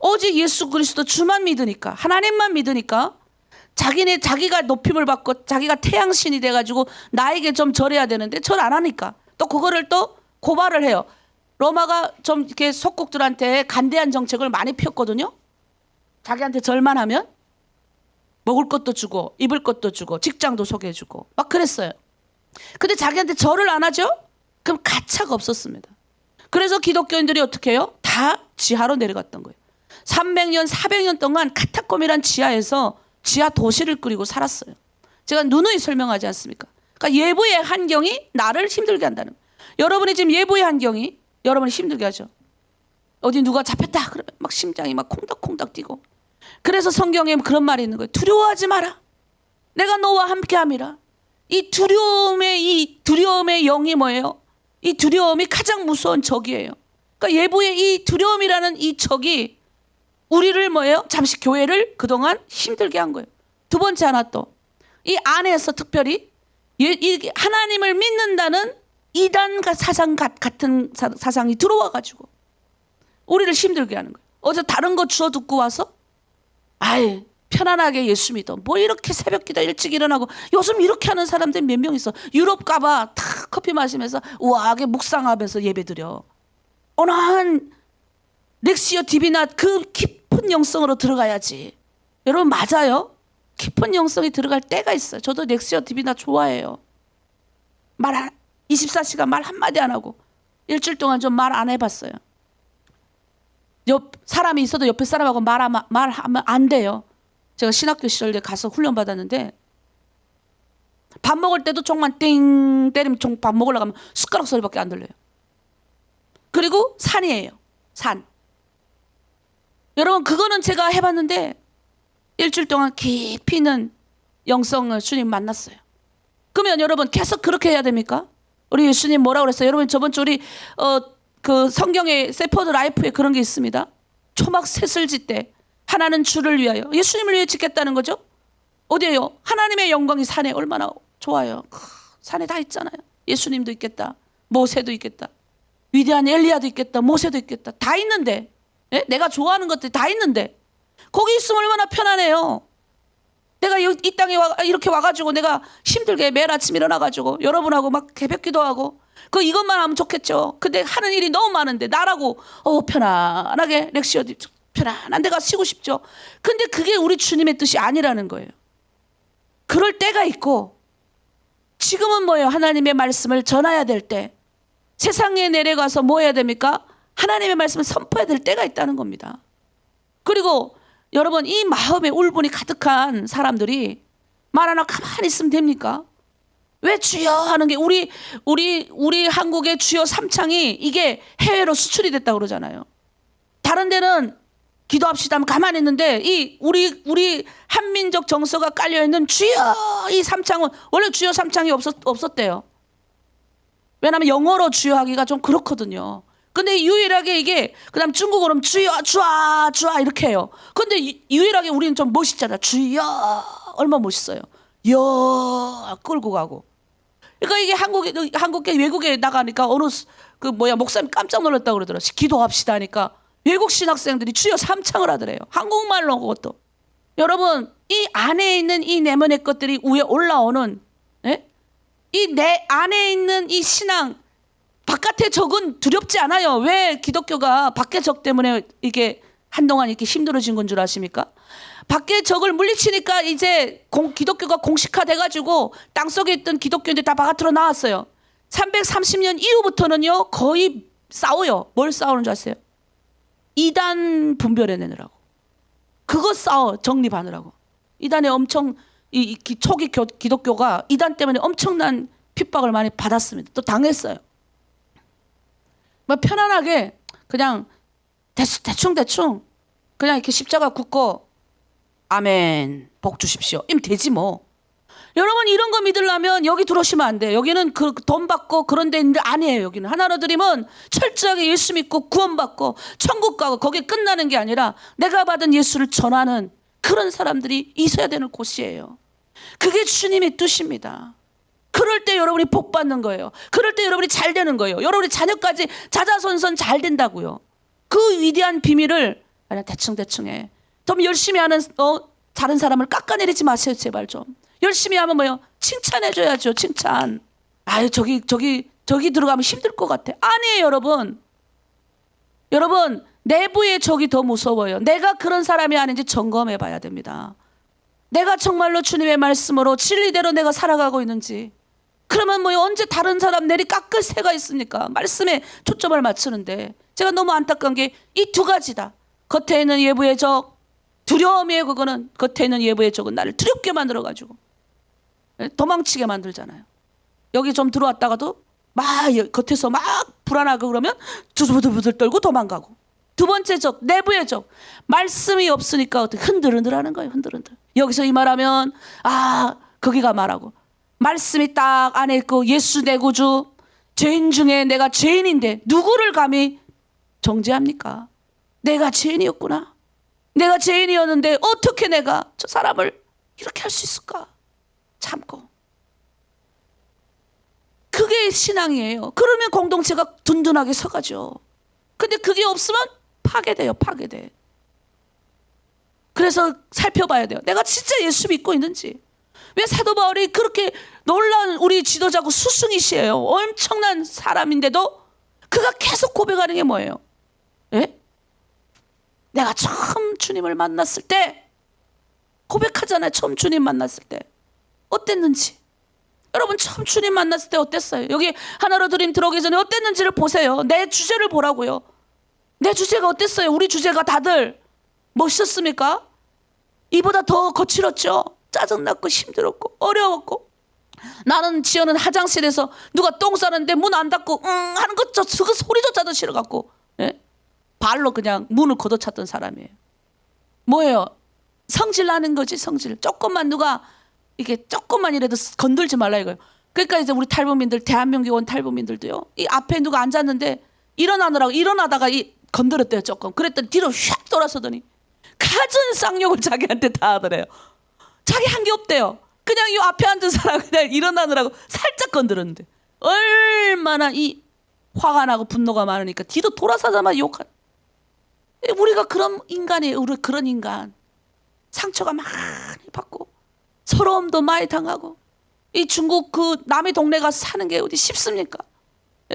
오직 예수 그리스도 주만 믿으니까, 하나님만 믿으니까 자기가 높임을 받고 자기가 태양신이 돼가지고 나에게 좀 절해야 되는데 절 안 하니까 또 그거를 또 고발을 해요. 로마가 좀 이렇게 속국들한테 간대한 정책을 많이 폈거든요. 자기한테 절만 하면 먹을 것도 주고 입을 것도 주고 직장도 소개해주고 막 그랬어요. 근데 자기한테 절을 안 하죠? 그럼 가차가 없었습니다. 그래서 기독교인들이 어떻게 해요? 다 지하로 내려갔던 거예요. 300년, 400년 동안 카타콤이란 지하에서 지하 도시를 꾸리고 살았어요. 제가 누누이 설명하지 않습니까? 그러니까 예부의 환경이 나를 힘들게 한다는 거예요. 여러분이 지금 예부의 환경이 여러분을 힘들게 하죠. 어디 누가 잡혔다 그러면 막 심장이 막 콩닥콩닥 뛰고. 그래서 성경에 그런 말이 있는 거예요. 두려워하지 마라. 내가 너와 함께함이라. 이 두려움의 영이 뭐예요? 이 두려움이 가장 무서운 적이에요. 그러니까 예부의 이 두려움이라는 이 적이 우리를 뭐예요? 잠시 교회를 그동안 힘들게 한 거예요. 두 번째 하나 또 이 안에서 특별히 하나님을 믿는다는 이단과 사상 같은 사상이 들어와 가지고 우리를 힘들게 하는 거예요. 어제 다른 거 주워 듣고 와서 아예 편안하게 예수 믿어. 뭐 이렇게 새벽기도 일찍 일어나고 요즘 이렇게 하는 사람들 몇 명 있어. 유럽 가봐 다 커피 마시면서 우아하게 묵상하면서 예배드려. 어느 한 렉시오 디비나 그 깊은 영성으로 들어가야지. 여러분 맞아요. 깊은 영성이 들어갈 때가 있어요. 저도 렉시오 디비나 좋아해요. 24시간 말 한마디 안 하고 일주일 동안 좀 말 안 해봤어요. 옆 사람이 있어도 옆에 사람하고 말하면 안 돼요. 제가 신학교 시절에 가서 훈련 받았는데 밥 먹을 때도 종만 띵 때리면 밥 먹으러 가면 숟가락 소리밖에 안 들려요. 그리고 산이에요. 산. 여러분 그거는 제가 해봤는데 일주일 동안 깊이 있는 영성을 주님 만났어요. 그러면 여러분 계속 그렇게 해야 됩니까? 우리 예수님 뭐라고 그랬어요? 여러분 저번 주 우리 그 성경에 세퍼드 라이프에 그런 게 있습니다. 초막 새슬지 때 하나는 주를 위하여 예수님을 위해 짓겠다는 거죠. 어디에요? 하나님의 영광이 산에 얼마나 좋아요. 산에 다 있잖아요. 예수님도 있겠다. 모세도 있겠다. 위대한 엘리야도 있겠다. 모세도 있겠다. 다 있는데 예? 내가 좋아하는 것들이 다 있는데 거기 있으면 얼마나 편안해요. 내가 이 땅에 이렇게 와가지고 내가 힘들게 매일 아침 일어나가지고 여러분하고 막 개벽기도 하고 이것만 하면 좋겠죠. 근데 하는 일이 너무 많은데 나라고 편안하게 렉시어 편안한 데가 쉬고 싶죠. 근데 그게 우리 주님의 뜻이 아니라는 거예요. 그럴 때가 있고 지금은 뭐예요? 하나님의 말씀을 전해야 될 때 세상에 내려가서 뭐 해야 됩니까? 하나님의 말씀을 선포해야 될 때가 있다는 겁니다. 그리고 여러분 이 마음에 울분이 가득한 사람들이 말 하나 가만히 있으면 됩니까? 왜 주여 하는 게 우리 한국의 주여 삼창이 이게 해외로 수출이 됐다고 그러잖아요. 다른 데는 기도합시다 하면 가만히 있는데 이 우리 한민족 정서가 깔려 있는 주여 이 삼창은 원래 주여 삼창이 없었대요. 왜냐하면 영어로 주여 하기가 좀 그렇거든요. 근데 유일하게 이게 그다음 중국어로 주여 주아 이렇게 해요. 근데 유일하게 우리는 좀 멋있잖아. 주여 얼마나 멋있어요. 여 끌고 가고. 그러니까 이게 한국에 외국에 나가니까 어느 목사님 깜짝 놀랐다고 그러더라. 기도합시다 하니까 외국 신학생들이 주여 삼창을 하더래요. 한국말로 그것도. 여러분 이 안에 있는 이 내면의 것들이 위에 올라오는 이 내 안에 있는 이 신앙 바깥의 적은 두렵지 않아요. 왜 기독교가 밖의 적 때문에 이게 한동안 이렇게 힘들어진 건 줄 아십니까? 밖의 적을 물리치니까 이제 기독교가 공식화돼가지고 땅속에 있던 기독교인들이 다 바깥으로 나왔어요. 330년 이후부터는요 거의 싸워요. 뭘 싸우는 줄 아세요? 이단 분별해내느라고. 그거 정립하느라고. 이단에 엄청 초기 기독교가 이단 때문에 엄청난 핍박을 많이 받았습니다. 또 당했어요. 뭐 편안하게 그냥 대충 그냥 이렇게 십자가 굽고 아멘 복 주십시오 이면 되지 뭐. 여러분 이런 거 믿으려면 여기 들어오시면 안 돼요. 여기는 돈 받고 그런 데 있는데 아니에요. 여기는 하나로 드리면 철저하게 예수 믿고 구원받고 천국 가고 거기에 끝나는 게 아니라 내가 받은 예수를 전하는 그런 사람들이 있어야 되는 곳이에요. 그게 주님의 뜻입니다. 그럴 때 여러분이 복 받는 거예요. 그럴 때 여러분이 잘 되는 거예요. 여러분이 자녀까지 자자손손 잘 된다고요. 그 위대한 비밀을 그냥 대충 해. 좀 열심히 하는 다른 사람을 깎아내리지 마세요. 제발 좀. 열심히 하면 뭐요? 칭찬해줘야죠. 칭찬. 아유 저기 들어가면 힘들 것 같아. 아니에요 여러분. 여러분 내부의 적이 더 무서워요. 내가 그런 사람이 아닌지 점검해 봐야 됩니다. 내가 정말로 주님의 말씀으로 진리대로 내가 살아가고 있는지. 그러면 뭐요? 언제 다른 사람 내리 깎을 새가 있습니까? 말씀에 초점을 맞추는데 제가 너무 안타까운 게 이 두 가지다. 겉에 있는 예부의 적, 두려움이에요. 그거는 겉에 있는 예부의 적은 나를 두렵게 만들어가지고 도망치게 만들잖아요. 여기 좀 들어왔다가도 막 겉에서 막 불안하고 그러면 부들부들 떨고 도망가고. 두 번째 적, 내부의 적. 말씀이 없으니까 어떻게 흔들흔들하는 거예요. 흔들흔들. 여기서 이 말하면 거기가 말하고. 말씀이 딱 안에 있고 예수 내 구주, 죄인 중에 내가 죄인인데 누구를 감히 정죄합니까? 내가 죄인이었구나. 내가 죄인이었는데 어떻게 내가 저 사람을 이렇게 할 수 있을까? 참고. 그게 신앙이에요. 그러면 공동체가 든든하게 서가죠. 근데 그게 없으면 파괴돼요. 파괴돼. 그래서 살펴봐야 돼요. 내가 진짜 예수 믿고 있는지. 왜 사도 바울이 그렇게 놀라운 우리 지도자고 스승이시에요. 엄청난 사람인데도 그가 계속 고백하는 게 뭐예요? 예? 내가 처음 주님을 만났을 때 고백하잖아요. 처음 주님 만났을 때 어땠는지. 여러분 처음 주님 만났을 때 어땠어요? 여기 하나로 드림 들어오기 전에 어땠는지를 보세요. 내 주제를 보라고요. 내 주제가 어땠어요? 우리 주제가 다들 멋있었습니까? 이보다 더 거칠었죠. 짜증났고 힘들었고 어려웠고. 나는 지어는 화장실에서 누가 똥 싸는데 문 안 닫고 하는 것 그 소리조차도 싫어갖고 예? 발로 그냥 문을 걷어찼던 사람이에요. 뭐예요? 성질 나는 거지. 성질. 조금만 누가 이게 조금만이라도 건들지 말라 이거예요. 그러니까 이제 우리 탈북민들, 대한민국 온 탈북민들도요. 이 앞에 누가 앉았는데 일어나다가 건드렸대요. 조금. 그랬더니 뒤로 휙 돌아서더니 갖은 쌍욕을 자기한테 다 하더래요. 자기 한 게 없대요. 그냥 이 앞에 앉은 사람 그냥 일어나느라고 살짝 건드렸는데 얼마나 이 화가 나고 분노가 많으니까 뒤도 돌아서자마자 욕한. 우리가 그런 인간이에요. 우리 그런 인간. 상처가 많이 받고 서러움도 많이 당하고. 이 중국 그 남의 동네 가서 사는 게 어디 쉽습니까?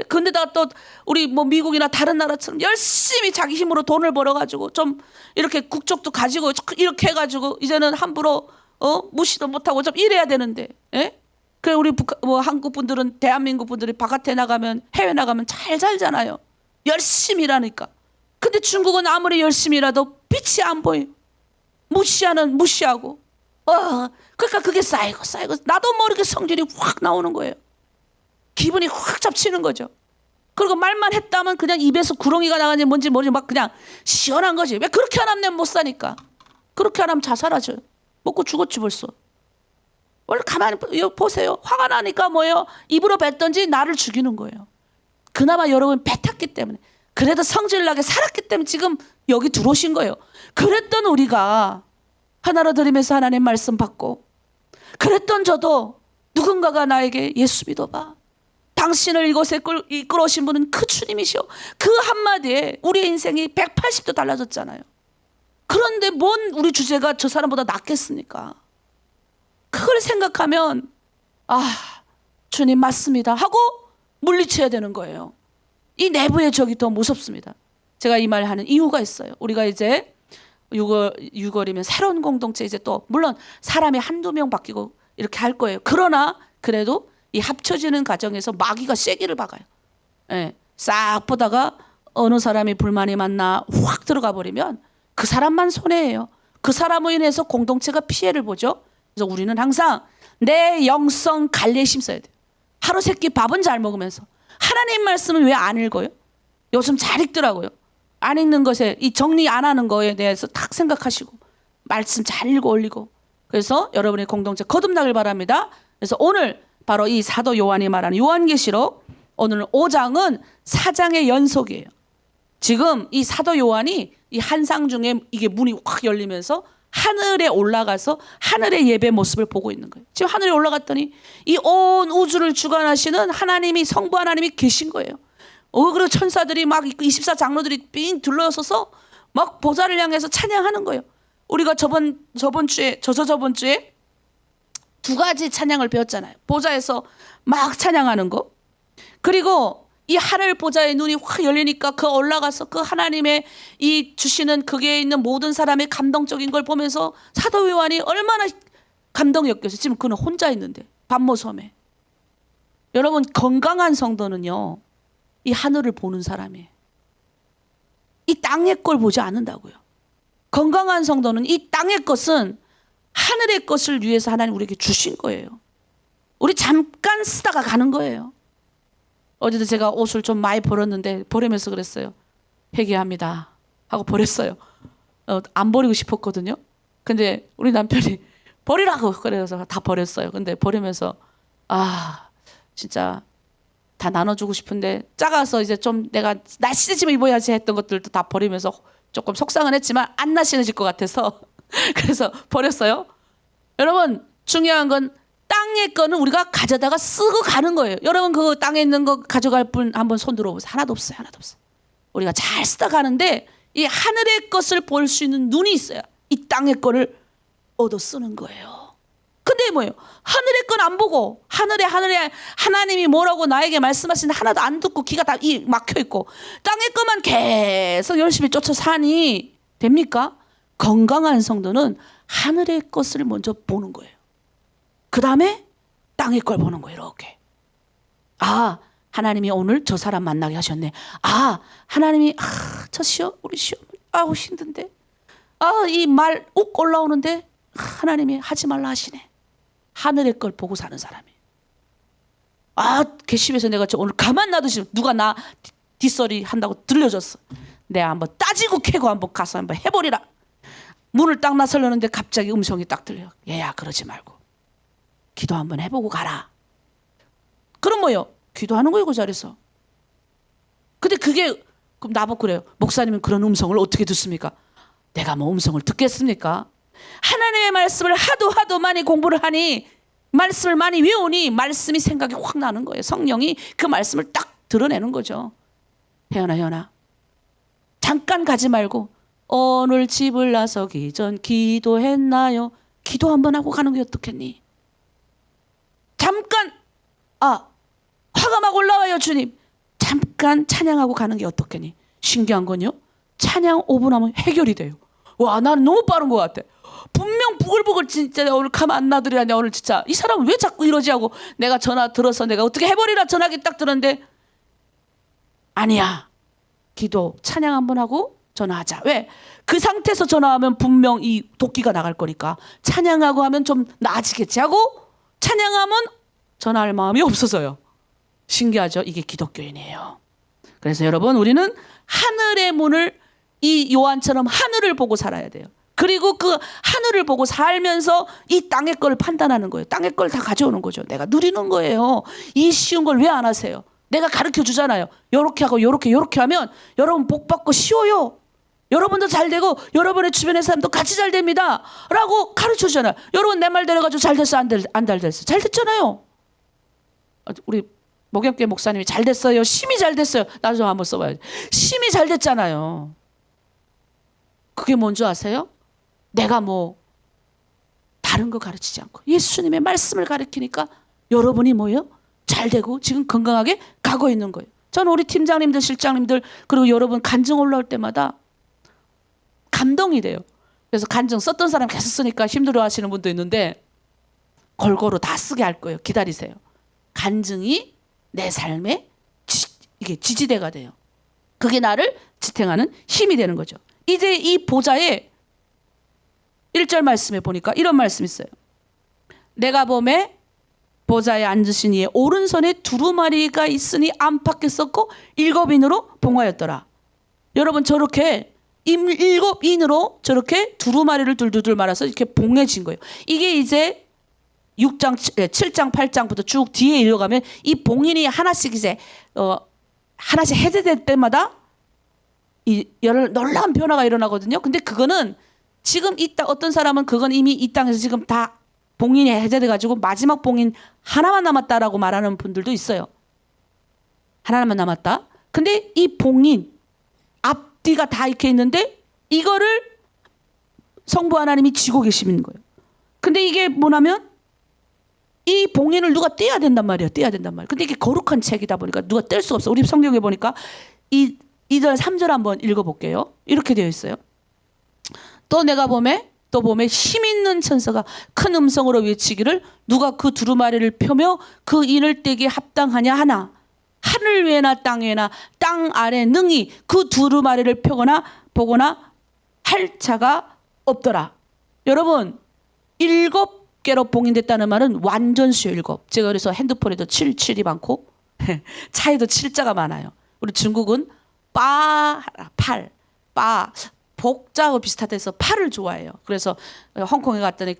근데다가 또 우리 뭐 미국이나 다른 나라처럼 열심히 자기 힘으로 돈을 벌어가지고 좀 이렇게 국적도 가지고 이렇게 해가지고 이제는 함부로 무시도 못하고 좀 이래야 되는데. 예? 그래 우리 한국 분들은 대한민국 분들이 바깥에 나가면 해외 나가면 잘 살잖아요. 열심히 일하니까. 근데 중국은 아무리 열심히 일해도 빛이 안 보여요. 무시하고. 그러니까 그게 쌓이고 나도 모르게 성질이 확 나오는 거예요. 기분이 확 잡치는 거죠. 그리고 말만 했다면 그냥 입에서 구렁이가 나가는지 뭔지 모르지 막 그냥 시원한 거지. 왜 그렇게 안 하면 못 사니까. 그렇게 안 하면 자살하죠. 먹고 죽었지 벌써. 원래 가만히 보세요. 화가 나니까 뭐예요? 입으로 뱉던지 나를 죽이는 거예요. 그나마 여러분 뱉었기 때문에. 그래도 성질나게 살았기 때문에 지금 여기 들어오신 거예요. 그랬던 우리가 하나로 드리면서 하나님 말씀 받고 그랬던 저도 누군가가 나에게 예수 믿어봐. 당신을 이곳에 이끌어 오신 분은 그 주님이시오. 그 한마디에 우리의 인생이 180도 달라졌잖아요. 그런데 뭔 우리 주제가 저 사람보다 낫겠습니까? 그걸 생각하면 주님 맞습니다 하고 물리쳐야 되는 거예요. 이 내부의 적이 더 무섭습니다. 제가 이 말을 하는 이유가 있어요. 우리가 이제 6월이면 새로운 공동체 이제 또 물론 사람이 한두 명 바뀌고 이렇게 할 거예요. 그러나 그래도 이 합쳐지는 과정에서 마귀가 쐐기를 박아요. 예, 싹 보다가 어느 사람이 불만이 많나 확 들어가 버리면 그 사람만 손해예요. 그 사람으로 인해서 공동체가 피해를 보죠. 그래서 우리는 항상 내 영성 관리에 힘써야 돼요. 하루 세끼 밥은 잘 먹으면서 하나님 말씀은 왜 안 읽어요? 요즘 잘 읽더라고요. 안 읽는 것에 이 정리 안 하는 거에 대해서 딱 생각하시고 말씀 잘 읽어 올리고 그래서 여러분의 공동체 거듭나길 바랍니다. 그래서 오늘 바로 이 사도 요한이 말하는 요한계시록 오늘 5장은 4장의 연속이에요. 지금 이 사도 요한이 이 한상 중에 이게 문이 확 열리면서 하늘에 올라가서 하늘의 예배 모습을 보고 있는 거예요. 지금 하늘에 올라갔더니 이 온 우주를 주관하시는 하나님이 성부 하나님이 계신 거예요. 그리고 천사들이 막 24장로들이 삥 둘러서서 막 보좌를 향해서 찬양하는 거예요. 우리가 저번 주에 두 가지 찬양을 배웠잖아요. 보좌에서 막 찬양하는 거. 그리고 이 하늘 보좌의 눈이 확 열리니까 그 올라가서 그 하나님의 이 주시는 그게 있는 모든 사람의 감동적인 걸 보면서 사도 요한이 얼마나 감동이었겠어요. 지금 그는 혼자 있는데 밤모섬에. 여러분 건강한 성도는요. 이 하늘을 보는 사람이에요. 이 땅의 걸 보지 않는다고요. 건강한 성도는 이 땅의 것은 하늘의 것을 위해서 하나님 우리에게 주신 거예요. 우리 잠깐 쓰다가 가는 거예요. 어제도 제가 옷을 좀 많이 버렸는데 버리면서 그랬어요. 회개합니다 하고 버렸어요. 안 버리고 싶었거든요. 근데 우리 남편이 버리라고 그래서 다 버렸어요. 근데 버리면서 진짜 다 나눠주고 싶은데 작아서 이제 좀 내가 날씬해지면 입어야지 했던 것들도 다 버리면서 조금 속상은 했지만 안 날씬해질 것 같아서 그래서 버렸어요. 여러분 중요한 건 땅의 거는 우리가 가져다가 쓰고 가는 거예요. 여러분 그 땅에 있는 거 가져갈 분 한번 손 들어보세요. 하나도 없어요. 하나도 없어요. 우리가 잘 쓰다 가는데 이 하늘의 것을 볼 수 있는 눈이 있어야 이 땅의 거를 얻어 쓰는 거예요. 근데 뭐예요? 하늘의 건 안 보고 하늘에 하나님이 뭐라고 나에게 말씀하시는데 하나도 안 듣고 귀가 다 막혀 있고 땅의 것만 계속 열심히 쫓아 사니 됩니까? 건강한 성도는 하늘의 것을 먼저 보는 거예요. 그 다음에 땅의 걸 보는 거예요. 이렇게. 하나님이 오늘 저 사람 만나게 하셨네. 하나님이 저 우리 시어머니 힘든데 이 말 욱 올라오는데 하나님이 하지 말라 하시네. 하늘의 걸 보고 사는 사람이에요. 괘씸해서 내가 오늘 가만 놔두시 누가 나 뒷소리 한다고 들려줬어. 내가 한번 따지고 캐고 한번 가서 한번 해버리라. 문을 딱 나서려는데 갑자기 음성이 딱 들려. 얘야 그러지 말고 기도 한번 해보고 가라. 그럼 뭐요? 기도하는 거예요 그 자리에서. 근데 그게 그럼 나보고 그래요. 목사님은 그런 음성을 어떻게 듣습니까? 내가 뭐 음성을 듣겠습니까? 하나님의 말씀을 하도 많이 공부를 하니 말씀을 많이 외우니 말씀이 생각이 확 나는 거예요. 성령이 그 말씀을 딱 드러내는 거죠. 혜연아 잠깐 가지 말고 오늘 집을 나서기 전 기도했나요? 기도 한번 하고 가는 게 어떻겠니? 잠깐 화가 막 올라와요 주님. 잠깐 찬양하고 가는 게 어떻겠니? 신기한 건요. 찬양 5분 하면 해결이 돼요. 와 나는 너무 빠른 것 같아. 분명 부글부글 진짜 오늘 가만 안 놔두리라냐 오늘 진짜 이 사람은 왜 자꾸 이러지 하고 내가 전화 들어서 내가 어떻게 해버리라 전화기 딱 들었는데 아니야. 기도 찬양 한번 하고 전화하자. 왜? 그 상태에서 전화하면 분명 이 도끼가 나갈 거니까 찬양하고 하면 좀 나아지겠지 하고 찬양하면 전화할 마음이 없어서요. 신기하죠? 이게 기독교인이에요. 그래서 여러분 우리는 하늘의 문을 이 요한처럼 하늘을 보고 살아야 돼요. 그리고 그 하늘을 보고 살면서 이 땅의 걸 판단하는 거예요. 땅의 걸 다 가져오는 거죠. 내가 누리는 거예요. 이 쉬운 걸 왜 안 하세요? 내가 가르쳐 주잖아요. 요렇게 하고 요렇게 하면 여러분 복 받고 쉬워요. 여러분도 잘 되고 여러분의 주변의 사람도 같이 잘 됩니다. 라고 가르쳐 주잖아요. 여러분 내 말 들어가지고 잘 됐어 안 됐어? 잘 됐잖아요. 우리 목욕교회 목사님이 잘 됐어요. 심히 잘 됐어요. 나도 좀 한번 써봐야지. 심히 잘 됐잖아요. 그게 뭔지 아세요? 내가 뭐 다른 거 가르치지 않고 예수님의 말씀을 가르치니까 여러분이 뭐예요? 잘 되고 지금 건강하게 가고 있는 거예요. 저는 우리 팀장님들 실장님들 그리고 여러분 간증 올라올 때마다 감동이 돼요. 그래서 간증 썼던 사람 계속 쓰니까 힘들어 하시는 분도 있는데 골고루 다 쓰게 할 거예요. 기다리세요. 간증이 내 삶에 이게 지지대가 돼요. 그게 나를 지탱하는 힘이 되는 거죠. 이제 이 보좌에 1절 말씀에 보니까 이런 말씀이 있어요. 내가 보매 보좌에 앉으신 이의 오른손에 두루마리가 있으니 안팎에 썼고 7인으로 봉하였더라. 여러분 저렇게 7인으로 저렇게 두루마리를 둘둘둘 말아서 이렇게 봉해진 거예요. 이게 이제 6장, 7장, 8장부터 쭉 뒤에 이어가면 이 봉인이 하나씩 이제 하나씩 해제될 때마다 이 놀라운 변화가 일어나거든요. 근데 그거는 지금 어떤 사람은 그건 이미 이 땅에서 지금 다 봉인이 해제돼 가지고 마지막 봉인 하나만 남았다라고 말하는 분들도 있어요. 하나만 남았다. 근데 이 봉인 앞뒤가 다 이렇게 있는데 이거를 성부 하나님이 쥐고 계시는 거예요. 근데 이게 뭐냐면 이 봉인을 누가 떼야 된단 말이에요. 떼야 된단 말이에요. 근데 이게 거룩한 책이다 보니까 누가 뗄 수 없어. 우리 성경에 보니까 2절 3절 한번 읽어볼게요. 이렇게 되어 있어요. 또 내가 보매 힘 있는 천사가 큰 음성으로 외치기를 누가 그 두루마리를 펴며 그 인을 떼기에 합당하냐 하나 하늘 위에나 땅 위에나 땅 아래 능히 그 두루마리를 펴거나 보거나 할 자가 없더라. 여러분 7개로 봉인됐다는 말은 완전수요 7. 제가 그래서 핸드폰에도 77이 많고 차에도 7자가 많아요. 우리 중국은 복자하고 비슷하대서 파를 좋아해요. 그래서 홍콩에 갔더니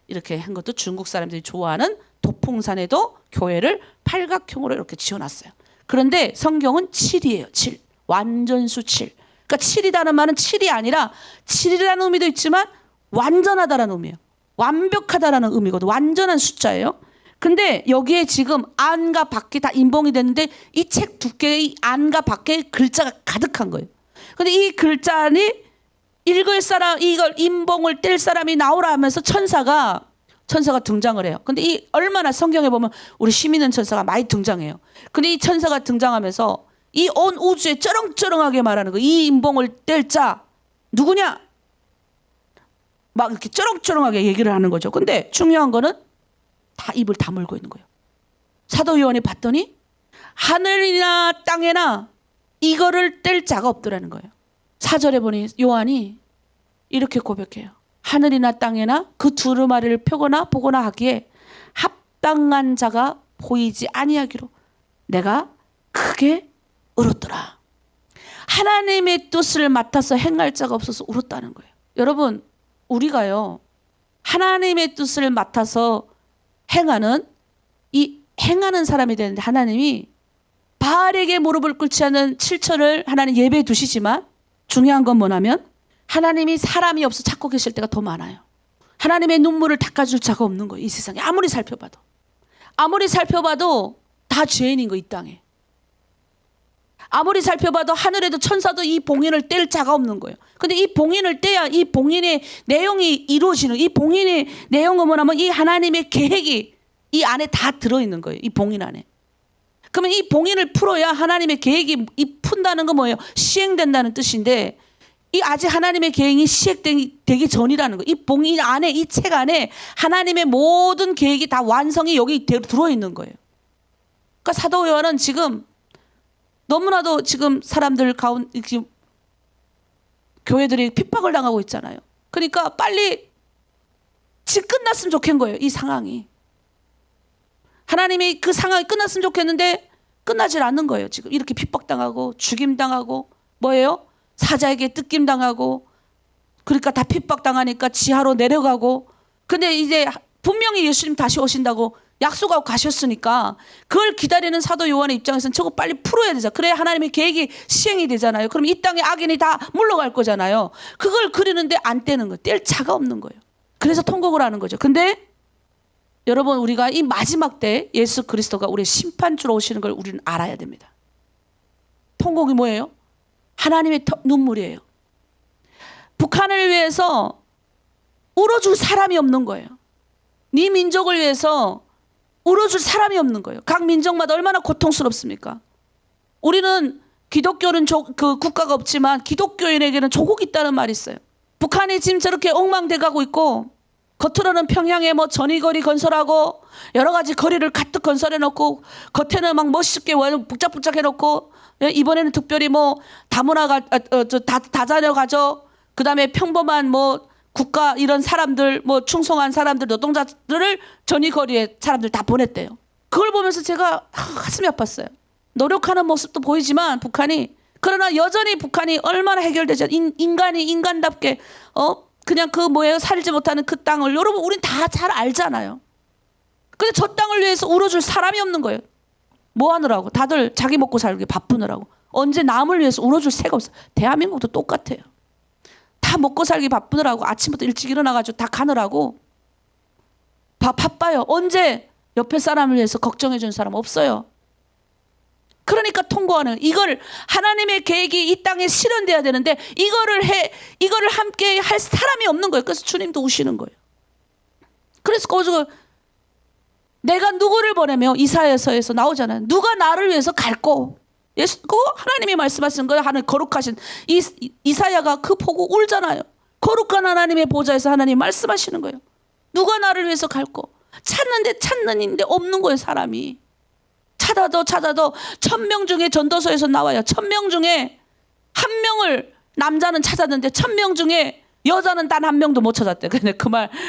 이렇게 한 것도 중국 사람들이 좋아하는 도풍산에도 교회를 팔각형으로 이렇게 지어놨어요. 그런데 성경은 7이에요. 7. 완전수 7. 그러니까 7이라는 말은 7이 아니라 7이라는 의미도 있지만 완전하다라는 의미예요. 완벽하다라는 의미거든. 완전한 숫자예요. 근데 여기에 지금 안과 밖이 다 인봉이 됐는데 이 책 두께의 안과 밖에 글자가 가득한 거예요. 근데 이 글자니 읽을 사람, 이걸 인봉을 뗄 사람이 나오라 하면서 천사가 등장을 해요. 근데 이 얼마나 성경에 보면 우리 힘 있는 천사가 많이 등장해요. 근데 이 천사가 등장하면서 이 온 우주에 쩌렁쩌렁하게 말하는 거, 이 인봉을 뗄 자 누구냐? 막 이렇게 쩌렁쩌렁하게 얘기를 하는 거죠. 근데 중요한 거는 다 입을 다물고 있는 거예요. 사도 요한이 봤더니 하늘이나 땅에나 이거를 뗄 자가 없더라는 거예요. 4절에 보니 요한이 이렇게 고백해요. 하늘이나 땅에나 그 두루마리를 펴거나 보거나 하기에 합당한 자가 보이지 아니하기로 내가 크게 울었더라. 하나님의 뜻을 맡아서 행할 자가 없어서 울었다는 거예요. 여러분 우리가요 하나님의 뜻을 맡아서 행하는 사람이 되는데 하나님이 바알에게 무릎을 꿇지 않은 7천을 하나님 예배에 두시지만 중요한 건 뭐냐면 하나님이 사람이 없어 찾고 계실 때가 더 많아요. 하나님의 눈물을 닦아줄 자가 없는 거예요. 이 세상에 아무리 살펴봐도 다 죄인인 거 이 땅에. 아무리 살펴봐도 하늘에도 천사도 이 봉인을 뗄 자가 없는 거예요. 근데 이 봉인을 떼야 이 봉인의 내용이 이루어지는, 이 봉인의 내용은 뭐냐면 이 하나님의 계획이 이 안에 다 들어있는 거예요. 이 봉인 안에. 그러면 이 봉인을 풀어야 하나님의 계획이 푼다는 건 뭐예요? 시행된다는 뜻인데 이 아직 하나님의 계획이 시행되기 전이라는 거예요. 이 봉인 안에, 이 책 안에 하나님의 모든 계획이 다 완성이 여기 들어있는 거예요. 그러니까 사도 요한은 지금 너무나도 지금 사람들 가운데 지금 교회들이 핍박을 당하고 있잖아요. 그러니까 빨리 지금 끝났으면 좋겠는 거예요. 이 상황이. 하나님이 그 상황이 끝났으면 좋겠는데 끝나질 않는 거예요. 지금 이렇게 핍박당하고 죽임당하고 뭐예요? 사자에게 뜯김당하고 그러니까 다 핍박당하니까 지하로 내려가고 근데 이제 분명히 예수님 다시 오신다고 약속하고 가셨으니까 그걸 기다리는 사도 요한의 입장에서는 저거 빨리 풀어야 되잖아요. 그래야 하나님의 계획이 시행이 되잖아요. 그럼 이 땅에 악인이 다 물러갈 거잖아요. 그걸 그리는데 안 떼는 거예요. 뗄 자가 없는 거예요. 그래서 통곡을 하는 거죠. 근데 여러분 우리가 이 마지막 때 예수 그리스도가 우리의 심판주로 오시는 걸 우리는 알아야 됩니다. 통곡이 뭐예요? 하나님의 눈물이에요. 북한을 위해서 울어줄 사람이 없는 거예요. 네 민족을 위해서 울어줄 사람이 없는 거예요. 각 민족마다 얼마나 고통스럽습니까? 우리는 기독교는 그 국가가 없지만 기독교인에게는 조국이 있다는 말이 있어요. 북한이 지금 저렇게 엉망돼 가고 있고 겉으로는 평양에 뭐 전이거리 건설하고 여러 가지 거리를 가득 건설해 놓고 겉에는 막 멋있게 북적북적 해놓고 이번에는 특별히 뭐 다문화가 다자녀 가져 그다음에 평범한 뭐 국가 이런 사람들 뭐 충성한 사람들 노동자들을 전이거리에 사람들 다 보냈대요. 그걸 보면서 제가 가슴이 아팠어요. 노력하는 모습도 보이지만 북한이 그러나 여전히 북한이 얼마나 해결되지 인간이 인간답게 그냥 그 뭐예요 살지 못하는 그 땅을 여러분 우린 다 잘 알잖아요. 근데 저 땅을 위해서 울어줄 사람이 없는 거예요. 뭐 하느라고 다들 자기 먹고 살기 바쁘느라고 언제 남을 위해서 울어줄 새가 없어. 대한민국도 똑같아요. 다 먹고 살기 바쁘느라고 아침부터 일찍 일어나가지고 다 가느라고 바빠요. 언제 옆에 사람을 위해서 걱정해 주는 사람 없어요. 그러니까 통고하는 이걸 하나님의 계획이 이 땅에 실현돼야 되는데 이거를 함께 할 사람이 없는 거예요. 그래서 주님도 우시는 거예요. 그래서 거기서 내가 누구를 보내며 이사야서에서 나오잖아요. 누가 나를 위해서 갈고 하나님이 말씀하신 거예요. 하늘 거룩하신 이사야가 그 보고 울잖아요. 거룩한 하나님의 보좌에서 하나님 말씀하시는 거예요. 누가 나를 위해서 갈고 찾는데 찾는데 없는 거예요. 사람이 찾아도 1000명 중에 전도서에서 나와요. 1000명 중에 한 명을 남자는 찾았는데 1,000명 중에 여자는 단 한 명도 못 찾았대. 근데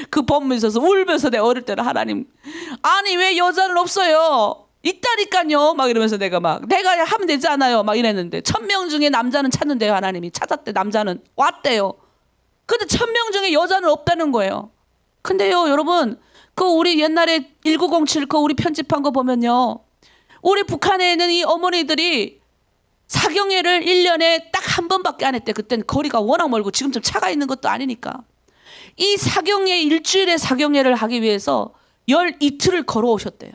그 본문에 있어서 울면서 내가 어릴 때는 하나님, 아니 왜 여자는 없어요? 있다니까요. 막 이러면서 내가 하면 되지 않아요? 막 이랬는데 1,000명 중에 남자는 찾는데요. 하나님이 찾았대. 남자는 왔대요. 근데 1,000명 중에 여자는 없다는 거예요. 근데요, 여러분, 그 우리 옛날에 1907 그 우리 편집한 거 보면요, 우리 북한에 있는 이 어머니들이 사경회를 1년에 딱 한 번밖에 안 했대. 그땐 거리가 워낙 멀고 지금처럼 차가 있는 것도 아니니까. 이 사경회, 일주일에 사경회를 하기 위해서 12틀을 걸어오셨대요.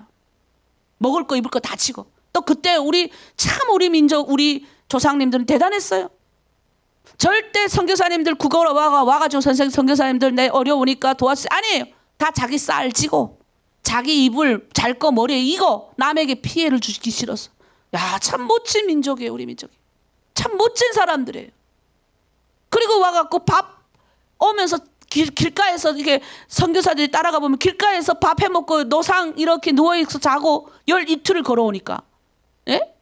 먹을 거 입을 거 다 치고. 또 그때 우리 민족, 우리 조상님들은 대단했어요. 절대 선교사님들 국어로 와가지고 선교사님들 내 어려우니까 도와주세요. 아니에요. 다 자기 쌀 지고 자기 이불 잘 거 머리에 이고 남에게 피해를 주기 싫어서. 야, 참 멋진 민족이에요. 우리 민족이. 참 멋진 사람들이에요. 그리고 와갖고 밥 오면서 길가에서 이게 선교사들이 따라가 보면 길가에서 밥 해먹고 노상 이렇게 누워있어 자고 12틀을 걸어오니까, 예?